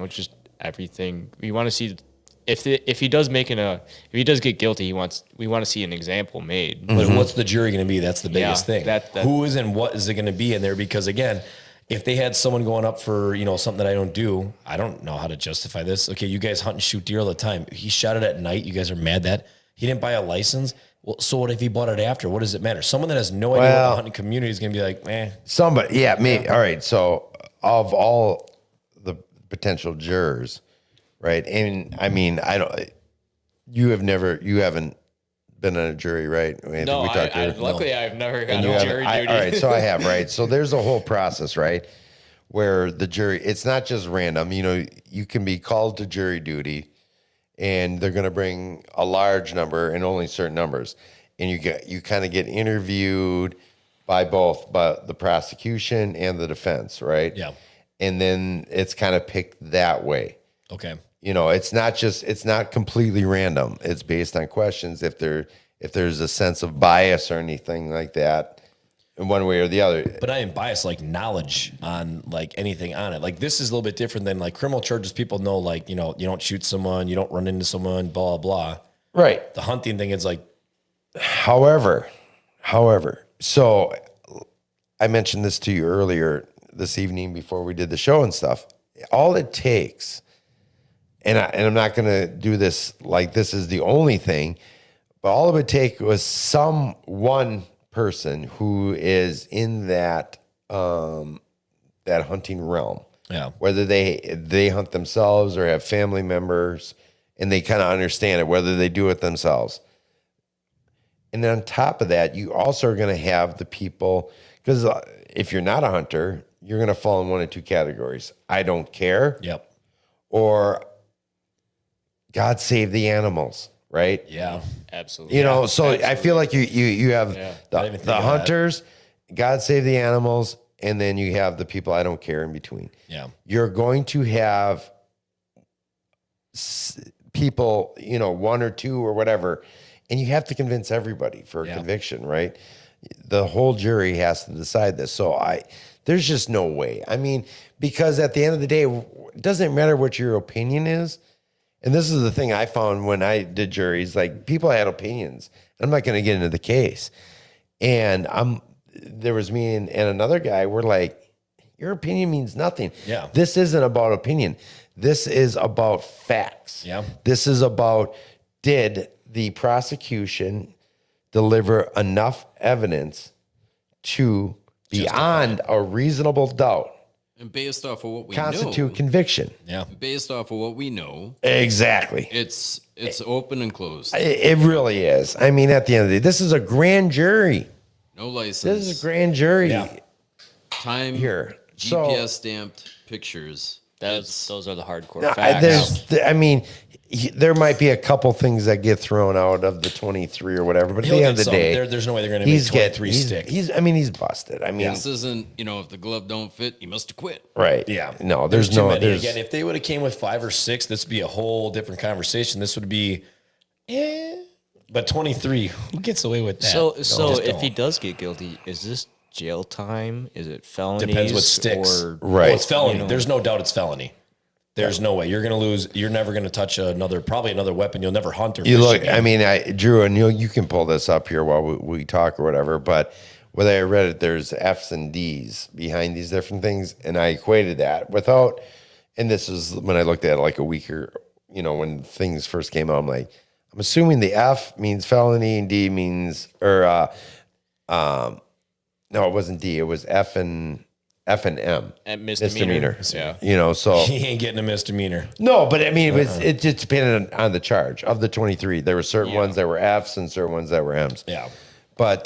just everything. We want to see if he does get guilty, we want to see an example made. But what's the jury going to be? That's the biggest thing. that- Who is and what is it going to be in there? Because again, if they had someone going up for, something that I don't do, I don't know how to justify this. Okay, you guys hunt and shoot deer all the time. He shot it at night. You guys are mad that he didn't buy a license. Well, so what if he bought it after? What does it matter? Someone that has no idea what the hunting community is going to be like, Somebody, me. All right. So of all the potential jurors, right? And I mean, you haven't been on a jury, right? No, luckily I've never got a jury duty. All right, so I have, right? So there's a whole process, right? Where the jury, it's not just random. You can be called to jury duty, and they're going to bring a large number and only certain numbers. And you kind of get interviewed by both the prosecution and the defense, right? Yeah. And then it's kind of picked that way. okay. It's not completely random. It's based on questions. If there's a sense of bias or anything like that in one way or the other. But I am biased, like knowledge on like anything on it. Like this is a little bit different than like criminal charges. People know, like, you don't shoot someone, you don't run into someone, blah, blah. Right. The hunting thing is like, However, so I mentioned this to you earlier this evening before we did the show and stuff. All it takes, and I'm not going to do this like this is the only thing, but all it would take was one person who is in that that hunting realm. Yeah. Whether they hunt themselves or have family members, and they kind of understand it, whether they do it themselves. And then on top of that, you also are going to have the people, because if you're not a hunter, you're going to fall in one of two categories. I don't care. Yep. Or God save the animals, right? Yeah. Absolutely. So Absolutely. I feel like you have I didn't even think the of hunters, God save the animals, and then you have the people I don't care in between. Yeah. You're going to have people, one or two or whatever, and you have to convince everybody for a conviction, right? The whole jury has to decide this. So there's just no way. I mean, because at the end of the day, it doesn't matter what your opinion is. And this is the thing I found when I did juries, like people had opinions. I'm not going to get into the case. And there was me and another guy, we're like, your opinion means nothing. Yeah. This isn't about opinion. This is about facts. Yeah. This is about, did the prosecution deliver enough evidence to, beyond a reasonable doubt, And based off of what we constitute know, conviction? Yeah. based off of what we know, Exactly. it's open and closed. It really is. I mean, at the end of the day, this is a grand jury. No license. This is a grand jury Yeah. Time here. GPS stamped pictures. Those are the hardcore No, facts. there might be a couple things that get thrown out of the 23 or whatever, but at the end of the day, there's no way they're going to make 23 stick. He's busted. I mean, This isn't, if the glove don't fit, you must have quit. right. Yeah. No, there's too no, many. there's, Again, if they would have came with 5 or 6, this would be a whole different conversation. This would be, but 23, who gets away with that? So Just if he don't. does get guilty, is this jail time? Is it felony? Depends what sticks. Or, Right. Oh, it's felony. There's no doubt it's felony. There's no way you're going to lose. You're never going to touch probably another weapon. You'll never hunt or you fish look, again. I mean, Drew, and you can pull this up here while we talk or whatever, but whether I read it, there's F's and D's behind these different things. And I equated that without, and this is when I looked at it like a week or, when things first came out, I'm assuming the F means felony and D means, no, it wasn't D. It was F and F and M. And misdemeanor. Yeah. You know, so He ain't getting a misdemeanor. no, but I mean, it just depended on the charge of the 23. There were certain ones that were Fs and certain ones that were Ms. Yeah. But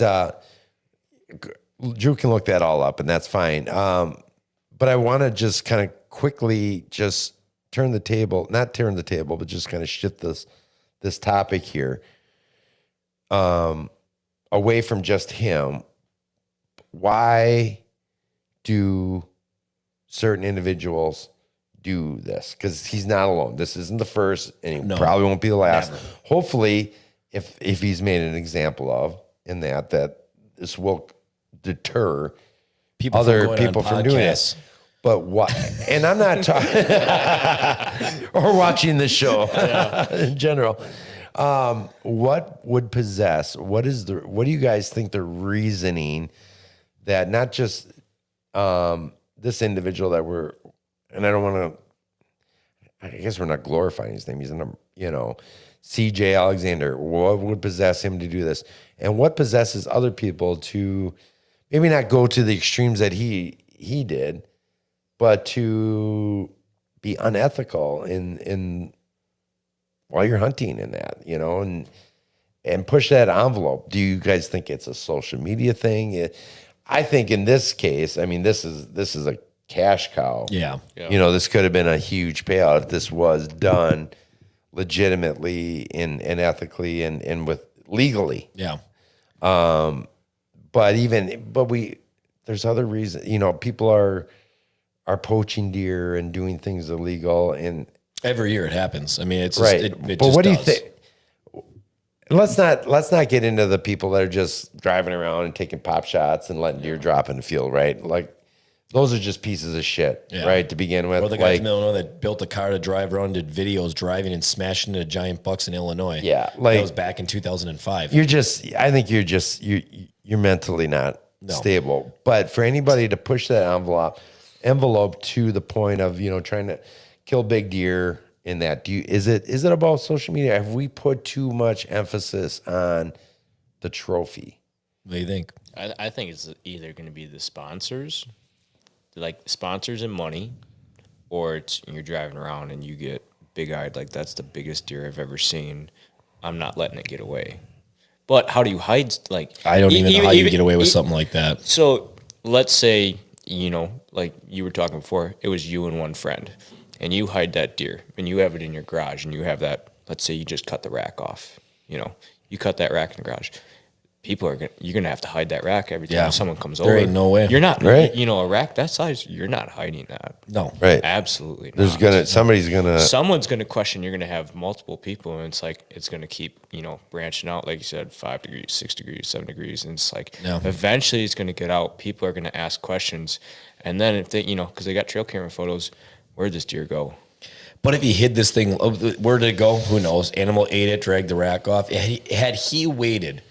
Drew can look that all up, and that's fine. But I want to just kind of quickly just not turn the table, but just kind of shift this topic here away from just him. Why do certain individuals do this? Because he's not alone. This isn't the first, and he probably won't be the last. Never. Hopefully, if he's made an example of in that this will deter other people from doing it. But what? And I'm not talking or watching the show in general. What would possess? What do you guys think the reasoning that not just this individual that and I don't want to, I guess we're not glorifying his name. He's CJ Alexander. What would possess him to do this? And what possesses other people to maybe not go to the extremes that he did, but to be unethical in while you're hunting in that, and push that envelope? Do you guys think it's a social media thing? I think in this case, I mean, this is a cash cow. Yeah. This could have been a huge payout if this was done legitimately and ethically and with legally. Yeah. But there's other reasons. People are poaching deer and doing things illegal, and every year it happens. I mean, it's right. Just, it but just what do you does. think? Let's not get into the people that are just driving around and taking pop shots and letting deer drop in the field, right? Like those are just pieces of shit, right? To begin with. Or the guys in Illinois that built a car to drive around, did videos driving and smashing into giant bucks in Illinois. Yeah, that was back in 2005. I think you're mentally not stable. But for anybody to push that envelope to the point of trying to kill big deer in that, is it about social media? Have we put too much emphasis on the trophy? What do you think? I think it's either going to be the sponsors, like sponsors and money, or you're driving around and you get big-eyed, like that's the biggest deer I've ever seen. I'm not letting it get away. But how do you hide? Like I don't even know how you get away with something like that. So let's say, like you were talking before, it was you and one friend, and you hide that deer, and you have it in your garage, and you have that. Let's say you just cut the rack off. You cut that rack in the garage. You're gonna have to hide that rack every time someone comes over. There ain't no way. You're not, right? A rack that size, you're not hiding that. No, right? Absolutely not. Someone's gonna question. You're gonna have multiple people, and it's gonna keep branching out, like you said, 5 degrees, 6 degrees, 7 degrees, and it's like eventually it's gonna get out. People are gonna ask questions, and then if they, because they got trail camera photos, where'd this deer go? But if he hid this thing, where did it go? Who knows? Animal ate it, dragged the rack off. Had he waited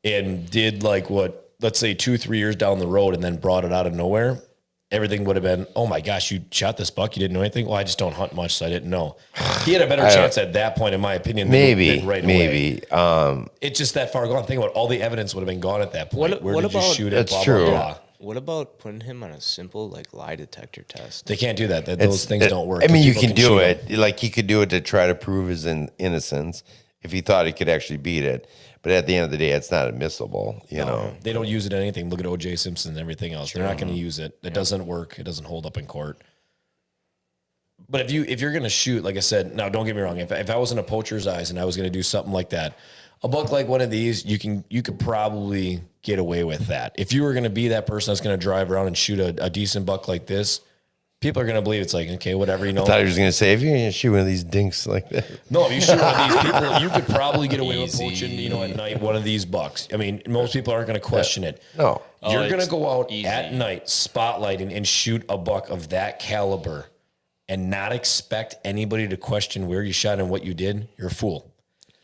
and did like what, let's say 2-3 years down the road and then brought it out of nowhere, everything would have been, oh my gosh, you shot this buck, you didn't know anything? Well, I just don't hunt much, so I didn't know. He had a better chance at that point, in my opinion, than right away. It's just that far gone. Think about it, all the evidence would have been gone at that point. Where did you shoot it? That's true. Blah, blah, blah. What about putting him on a simple lie detector test? They can't do that. Those things don't work. I mean, you can do it. Like he could do it to try to prove his innocence if he thought he could actually beat it. But at the end of the day, it's not admissible. They don't use it in anything. Look at O.J. Simpson and everything else. They're not going to use it. It doesn't work. It doesn't hold up in court. But if you're going to shoot, like I said, now don't get me wrong. If I was in a poacher's eyes and I was going to do something like that, a buck like one of these, you could probably get away with that. If you were going to be that person that's going to drive around and shoot a decent buck like this, people are going to believe it's like, okay, whatever, I thought he was going to say, if you're going to shoot one of these dinks like that. No, if you shoot one of these people, you could probably get away with poaching, at night, one of these bucks. I mean, most people aren't going to question it. No. You're going to go out at night, spotlighting, and shoot a buck of that caliber and not expect anybody to question where you shot and what you did. You're a fool.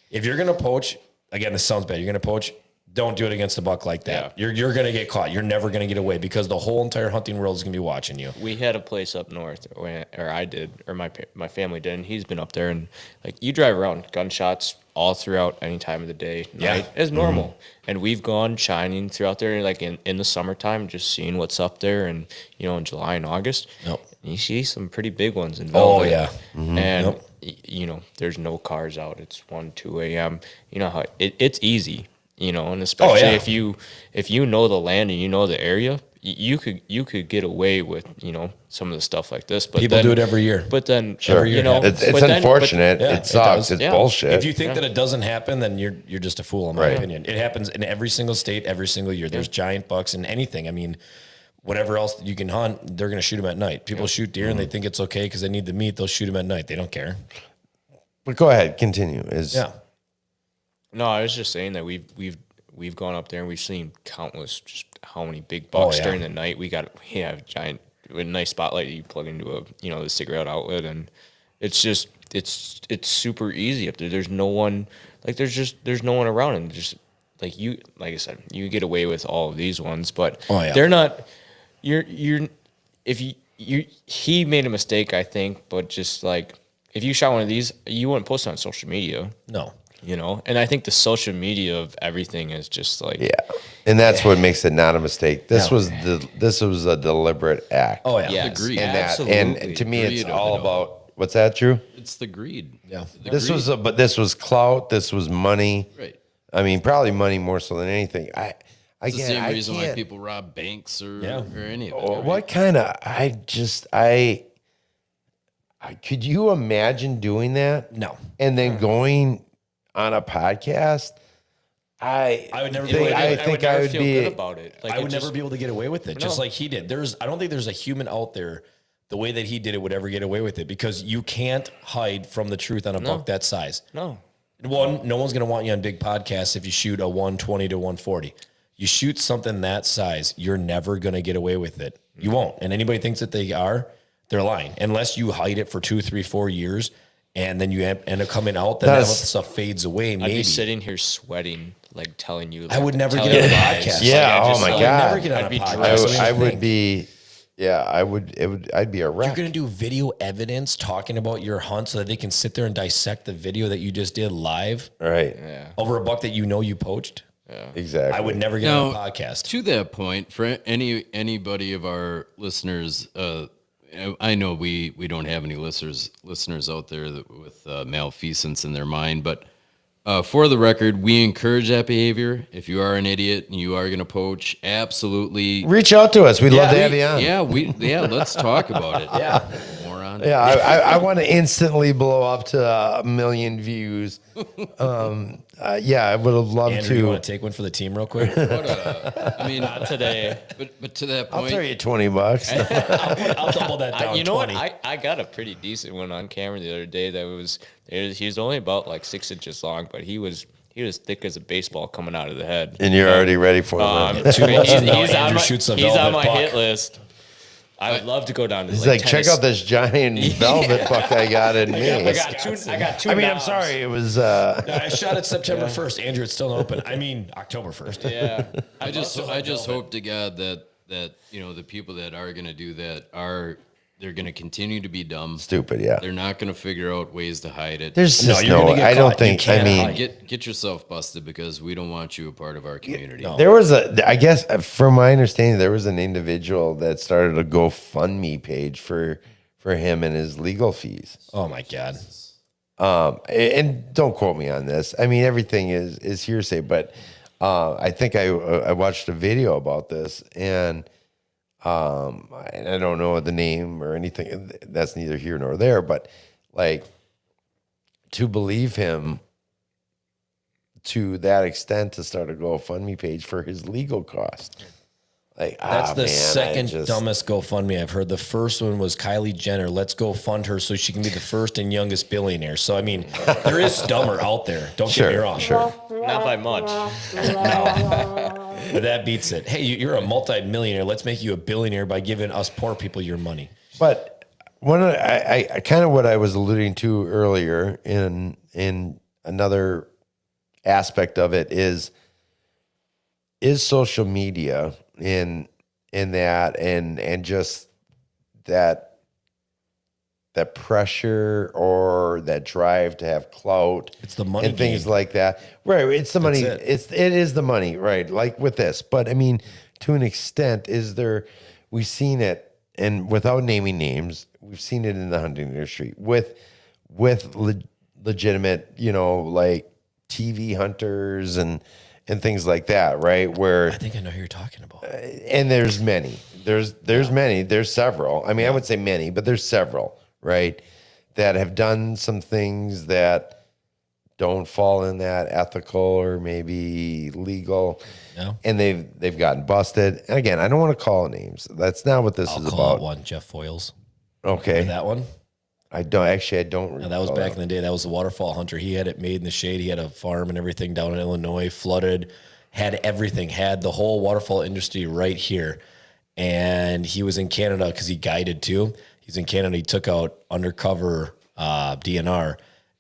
If you're going to poach, again, this sounds bad. You're going to poach, Don't do it against a buck like that. Yeah. You're going to get caught. You're never going to get away because the whole entire hunting world is going to be watching you. We had a place up north, or I did, or my family did, and he's been up there, and like you drive around, gunshots all throughout any time of the day, night is normal. Mm-hmm. And we've gone shining throughout there, like in the summertime, just seeing what's up there, and in July and August, and you see some pretty big ones in Velvet. Oh yeah, and there's no cars out. It's 1, 2 a.m. You know how it's easy. And especially if you know the land and you know the area, you could get away with some of the stuff like this. But people do it every year. But then every year it's unfortunate. It sucks. It's bullshit. If you think that it doesn't happen, then you're just a fool, in my opinion. It happens in every single state, every single year. There's giant bucks in anything. I mean, whatever else you can hunt, they're going to shoot them at night. People shoot deer and they think it's okay because they need the meat. They'll shoot them at night. They don't care. But go ahead, continue. No, I was just saying that we've gone up there and we've seen countless, just how many big bucks during the night. We have giant, with a nice spotlight you plug into the cigarette outlet, and it's just it's super easy up there. There's no one there's no one around, and just like I said, you get away with all of these ones, but they're not. He made a mistake, I think, but just like if you shot one of these, you wouldn't post it on social media. No. And I think the social media of everything is just like and that's what makes it not a mistake. This was a deliberate act. Oh yeah, the greed. And to me, it's all about what's that, Drew? It's the greed. Yeah, this was clout. This was money. Right. I mean, probably money more so than anything. It's the same reason why people rob banks or any of it. Right? What kind of? Could you imagine doing that? No. And then going on a podcast, I would never. I think I would be good about it. Like I would never be able to get away with it, just like he did. I don't think there's a human out there the way that he did it would ever get away with it, because you can't hide from the truth on a buck that size. No. One, no one's going to want you on big podcasts if you shoot a 120 to 140. You shoot something that size, you're never going to get away with it. You won't. And anybody thinks that they are, they're lying. Unless you hide it for 2, 3, 4 years, and then you end up coming out, then that stuff fades away. Maybe. I'd be sitting here sweating, like telling you. Like, I would never get on a podcast. Yeah. Like, oh my God. I'd never get on a podcast. I would be. Yeah, I would. I'd be a wreck. You're going to do video evidence talking about your hunt so that they can sit there and dissect the video that you just did live, right? Yeah. Over a buck that you poached. Yeah, exactly. I would never get on a podcast. To that point, for anybody of our listeners, I know we don't have any listeners out there with malfeasance in their mind, but for the record, we encourage that behavior. If you are an idiot and you are going to poach, absolutely reach out to us. We'd love to have you on. Yeah, let's talk about it. Yeah. Moron. Yeah, I want to instantly blow up to 1 million views. I would have loved Andrew, to. You want to take one for the team real quick? Not today. But to that point, I'll throw you $20. I'll double that down. You know 20. what? I got a pretty decent one on camera the other day. He was only about like 6 inches long, but he was thick as a baseball coming out of the head. And you're already ready for him. He's on my hit list. I would love to go down to. He's like, check out this giant velvet buck I got in me. I got two. I mean, I'm sorry, it was. I shot it September 1st. Andrew, it's still open. I mean, October 1st. Yeah. I just hope to God that the people that are going to do that they're going to continue to be dumb. Stupid, yeah. They're not going to figure out ways to hide it. There's just I don't think, I mean. Get yourself busted, because we don't want you a part of our community. No. There was I guess from my understanding, there was an individual that started a GoFundMe page for him and his legal fees. Oh my God. And don't quote me on this. I mean, everything is hearsay, but I think I watched a video about this, and I don't know the name or anything. That's neither here nor there, but like, to believe him to that extent to start a GoFundMe page for his legal cost. Like, that's the second dumbest GoFundMe I've heard. The first one was Kylie Jenner. Let's go fund her so she can be the first and youngest billionaire. So, I mean, there is dumber out there. Don't get me wrong. Sure. Not by much. No. But that beats it. Hey, you're a multi-millionaire. Let's make you a billionaire by giving us poor people your money. But I kind of what I was alluding to earlier in another aspect of it is is social media in that and just that pressure or that drive to have clout. It's the money and things game. like that. Right. It's the money. it. It is the money, right? Like with this. But I mean, to an extent, we've seen it, and without naming names, we've seen it in the hunting industry with legitimate, like TV hunters and things like that, right? Where I think I know who you're talking about. and there's many. There's many. There's several. I mean, I would say many, but there's several, right? That have done some things that don't fall in that ethical or maybe legal. No. And they've gotten busted. And again, I don't want to call names. That's not what this I'll is call about. out one, Jeff Foyles. Okay. Remember that one? I don't No, that was back in the day. That was the waterfall hunter. He had it made in the shade. He had a farm and everything down in Illinois, flooded, had everything, had the whole waterfall industry right here. And he was in Canada because he guided too. He's in Canada. He took out undercover DNR,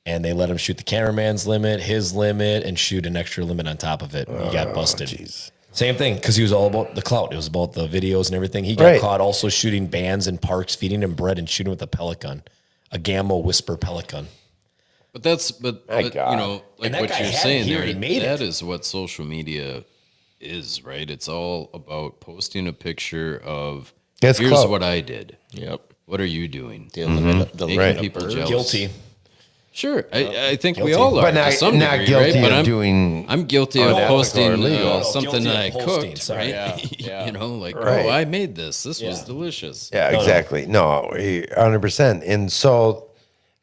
and they let him shoot the cameraman's limit, his limit, and shoot an extra limit on top of it. He got busted. Geez. Same thing, because he was all about the clout. It was about the videos and everything. He got caught also shooting bands in parks, feeding him bread and shooting with a pellet gun, a Gamma Whisper pellet gun. But but God. like that what guy you're had saying it here, there, he made that it. is what social media is, right? It's all about posting a picture of That's here's clout. what I did. Yep. What are you doing? The Making Right. people jealous. Guilty. Sure, I think we Guilty. all are But to some not degree, guilty right? But of doing. I'm guilty of unethical or posting illegal. something Guilty that of I posting, cooked, sorry. right? Yeah. Like, Right. oh, I made this. This was delicious. Yeah, exactly. No, 100%. And so,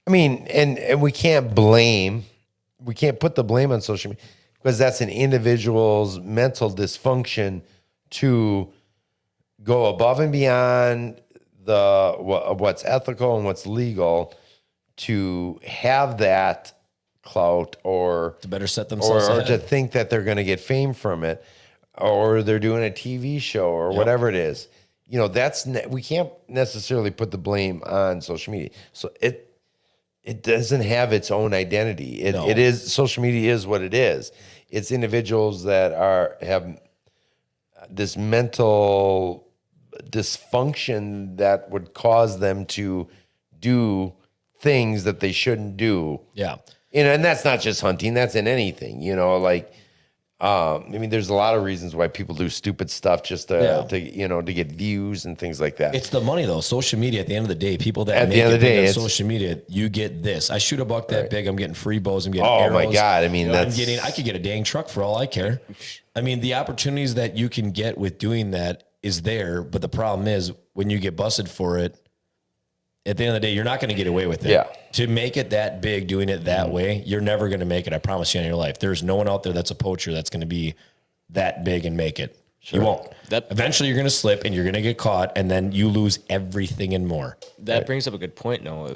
I mean, and we can't put the blame on social media because that's an individual's mental dysfunction to go above and beyond what's ethical and what's legal to have that clout or To better set themselves or ahead. to think that they're going to get fame from it, or they're doing a TV show or whatever it is. We can't necessarily put the blame on social media. So it doesn't have its own identity. It is social media is what it is. It's individuals that have this mental dysfunction that would cause them to do things that they shouldn't do. Yeah. And that's not just hunting, that's in anything, I mean, there's a lot of reasons why people do stupid stuff just to get views and things like that. It's the money though. Social media. At the end of the day, people that At make the end it of the big day, on it's- social media, you get this. I shoot a buck that big. I'm getting free bows. I'm getting Oh, arrows. my God. I mean, I that's- could get a dang truck for all I care. I mean, the opportunities that you can get with doing that is there, but the problem is when you get busted for it. At the end of the day, you're not going to get away with it. Yeah. To make it that big, doing it that way, you're never going to make it. I promise you in your life. There's no one out there that's a poacher that's going to be that big and make it. You won't. Eventually, you're going to slip and you're going to get caught, and then you lose everything and more. That brings up a good point, though.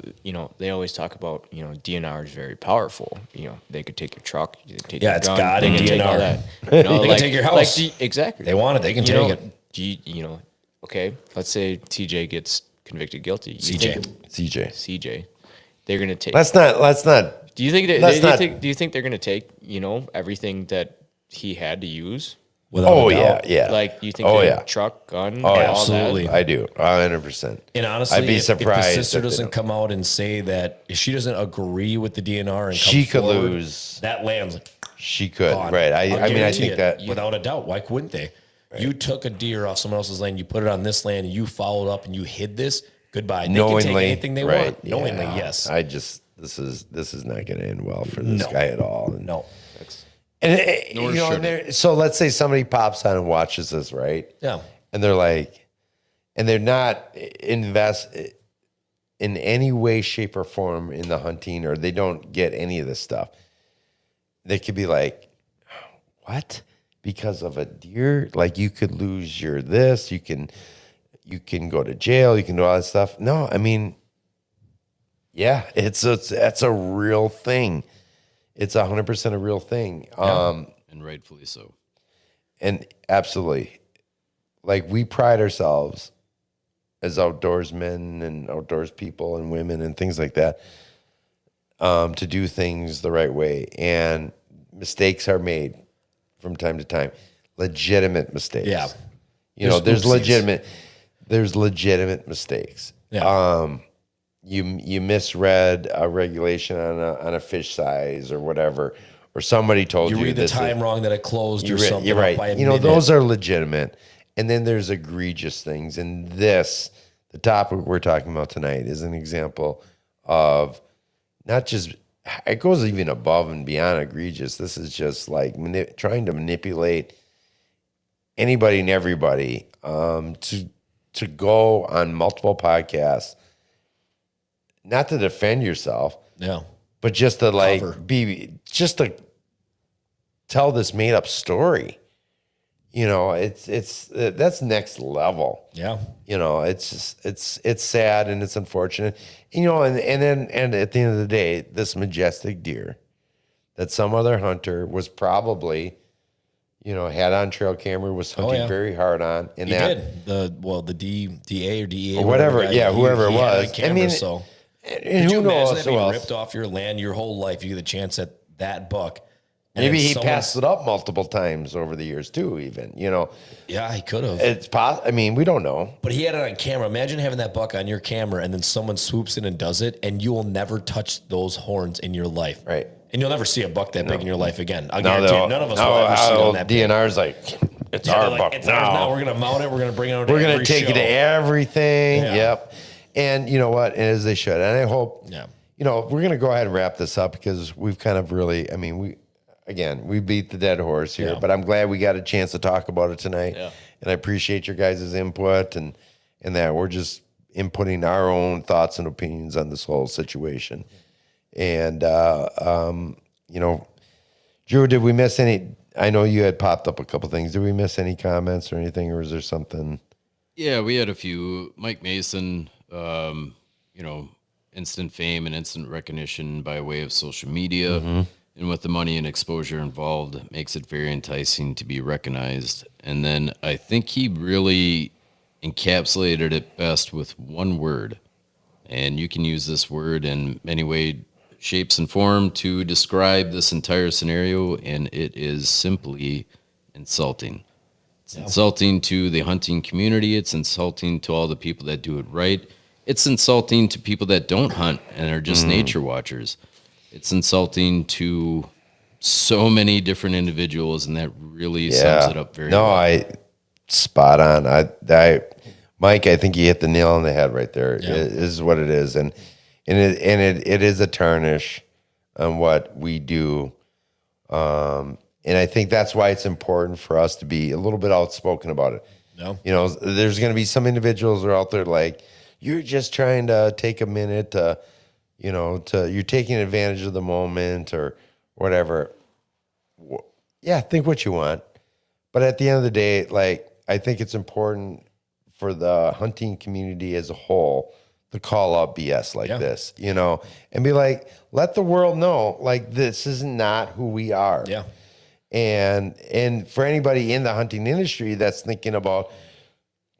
They always talk about, DNR is very powerful. They could take your truck, they could take your it's gun, God they and could take all DNR. that. They can take your house. Exactly. They want it, they can take it. Okay, let's say TJ gets convicted guilty. CJ. They're going to take. Let's not. Do you think let's not- do you think they're going to take, everything that he had to use? Oh, yeah. Like, you think truck, gun, Oh, all absolutely. that? I do. 100%. And honestly, I'd be if surprised the sister if they doesn't don't. come out and say that, if she doesn't agree with the DNR and She come could forward, lose. that land's She could. gone. Right. I mean, I guarantee think it. that. Without a doubt, why wouldn't they? You took a deer off someone else's land, you put it on this land, and you followed up and you hid this. Goodbye. They Knowingly, can take anything they right, want. Knowingly, yeah. yes. This is not going to end well for this guy at all. And, No. and Nor should so let's say somebody pops on and watches this, right? Yeah. And they're like, and they're not invest in any way, shape, or form in the hunting, or they don't get any of this stuff. They could be like, what? Because of a deer? Like, you could lose your this, you can go to jail, you can do all that stuff. No, I mean, yeah, that's a real thing. It's 100% a real thing. And rightfully so. And absolutely, like, we pride ourselves as outdoorsmen and outdoors people and women and things like that, to do things the right way. And mistakes are made from time to time. legitimate mistakes. Yeah. You know, There's there's legitimate mistakes. Yeah. You misread a regulation on a fish size or whatever, or somebody told you. You read the time wrong that it closed or something. You're right. By a You know, minute. those are legitimate. And then there's egregious things. And this, the topic we're talking about tonight, is an example of not just, it goes even above and beyond egregious. This is just like trying to manipulate anybody and everybody to go on multiple podcasts, not to defend yourself, but just to to tell this made up story. You know, it's that's next level. Yeah. You know, it's sad and it's unfortunate. You know, and at the end of the day, this majestic deer that some other hunter was probably, you know, had on trail camera, was hunting very hard on. And he did. The DA or DEA or whatever, whoever it was. Camera, I mean, so and who knows who else? Ripped off your land your whole life. You get a chance at that buck. Maybe he passed it up multiple times over the years too, even, you know. Yeah, he could have. I mean, we don't know. But he had it on camera. Imagine having that buck on your camera and then someone swoops in and does it, and you will never touch those horns in your life. Right. And you'll never see a buck that big in your life again. I guarantee you, none of us will ever see it on that big. DNR's like, it's our buck it's now. Ours now. We're going to mount it. We're going to bring it on to We're going to take it to everything. Yeah. Yep. And you know what? And as they should. And I hope, you know, we're going to go ahead and wrap this up because we've kind of really, I mean, we beat the dead horse here, but I'm glad we got a chance to talk about it tonight. Yeah. And I appreciate your guys' input and that we're just inputting our own thoughts and opinions on this whole situation. And, you know, Drew, did we miss any? I know you had popped up a couple things. Did we miss any comments or anything, or is there something? Yeah, we had a few. Mike Mason, you know, instant fame and instant recognition by way of social media. Mm-hmm. And with the money and exposure involved, it makes it very enticing to be recognized. And then I think he really encapsulated it best with one word. And you can use this word in many ways, shapes, and form to describe this entire scenario, and it is simply insulting. It's insulting to the hunting community. It's insulting to all the people that do it right. It's insulting to people that don't hunt and are just nature watchers. It's insulting to so many different individuals, and that really sums it up very well. Spot on. Mike, I think you hit the nail on the head right there. Yeah. It is what it is, and it is a tarnish on what we do. And I think that's why it's important for us to be a little bit outspoken about it. No. You know, there's going to be some individuals who are out there like, you're just trying to take a minute to, you know, you're taking advantage of the moment or whatever. Yeah, think what you want. But at the end of the day, like, I think it's important for the hunting community as a whole to call out BS like this, you know, and be like, let the world know, like, this is not who we are. Yeah. And for anybody in the hunting industry that's thinking about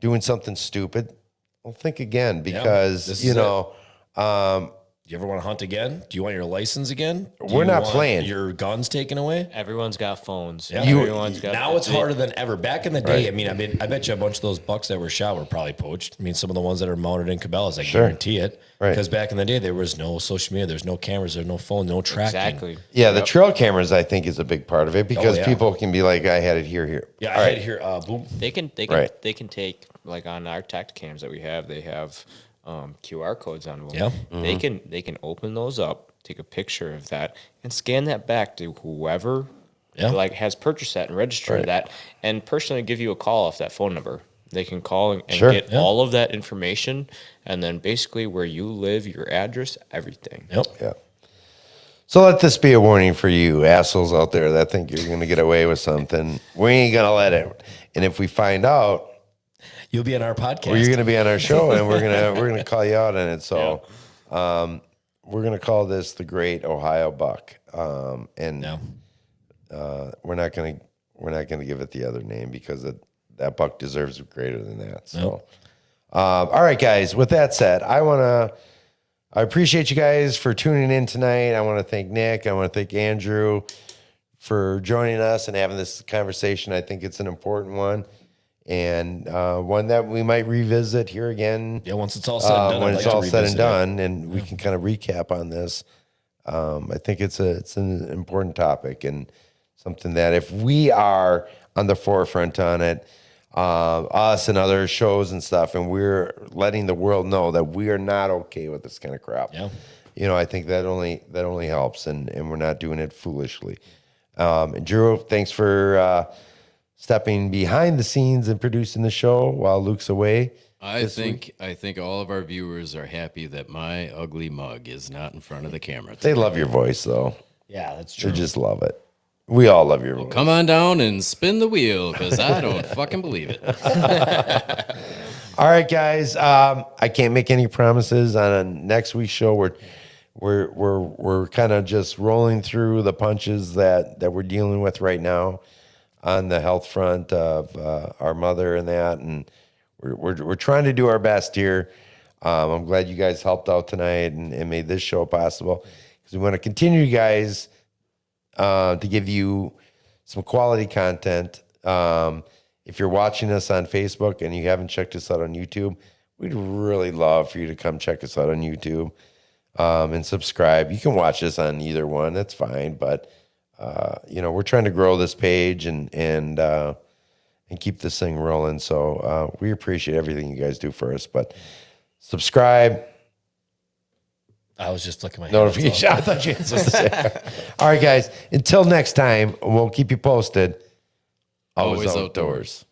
doing something stupid, well, think again, because, you know, do you ever want to hunt again? Do you want your license again? We're not playing. Your guns taken away? Everyone's got phones. Yeah. Now it's harder than ever. Back in the day, right. I bet you a bunch of those bucks that were shot were probably poached. I mean, some of the ones that are mounted in Cabela's, I guarantee it. Right. Because back in the day, there was no social media, there's no cameras, there's no phone, no tracking. Exactly. Yeah, the trail cameras, I think, is a big part of it because people can be like, I had it here. Yeah, I had it here. Boom. They can take, like on our tact cams that we have, they have QR codes on them. Yeah. Mm-hmm. They can open those up, take a picture of that, and scan that back to whoever like has purchased that and registered that, and personally give you a call off that phone number. They can call and get all of that information, and then basically where you live, your address, everything. Yep. Yeah. So let this be a warning for you assholes out there that think you're going to get away with something. We ain't going to let it. And if we find out, you'll be on our podcast. Well, you're going to be on our show, and we're gonna call you out on it. So, we're going to call this the Great Ohio Buck, and we're not going to give it the other name because that buck deserves greater than that. So, all right, guys. With that said, I appreciate you guys for tuning in tonight. I want to thank Nick. I want to thank Andrew for joining us and having this conversation. I think it's an important one, and one that we might revisit here again. Yeah, once it's all said and done. When it's all said and done, and we can kind of recap on this. I think it's an important topic and something that if we are on the forefront on it, us and other shows and stuff, and we're letting the world know that we are not okay with this kind of crap. Yeah. I think that only helps, and we're not doing it foolishly. And Drew, thanks for stepping behind the scenes and producing the show while Luke's away. I think all of our viewers are happy that my ugly mug is not in front of the camera. They love your voice, though. Yeah, that's true. They just love it. We all love your voice. Come on down and spin the wheel, because I don't fucking believe it. All right, guys. I can't make any promises on next week's show. We're kind of just rolling through the punches that we're dealing with right now on the health front of our mother and that, and we're trying to do our best here. I'm glad you guys helped out tonight and made this show possible, because we want to continue, guys, to give you some quality content. If you're watching us on Facebook and you haven't checked us out on YouTube, we'd really love for you to come check us out on YouTube and subscribe. You can watch us on either one. That's fine. But, we're trying to grow this page and keep this thing rolling. So we appreciate everything you guys do for us. But subscribe. I was just flicking my notification. I thought you had something to say. All right, guys. Until next time, we'll keep you posted. Always outdoors.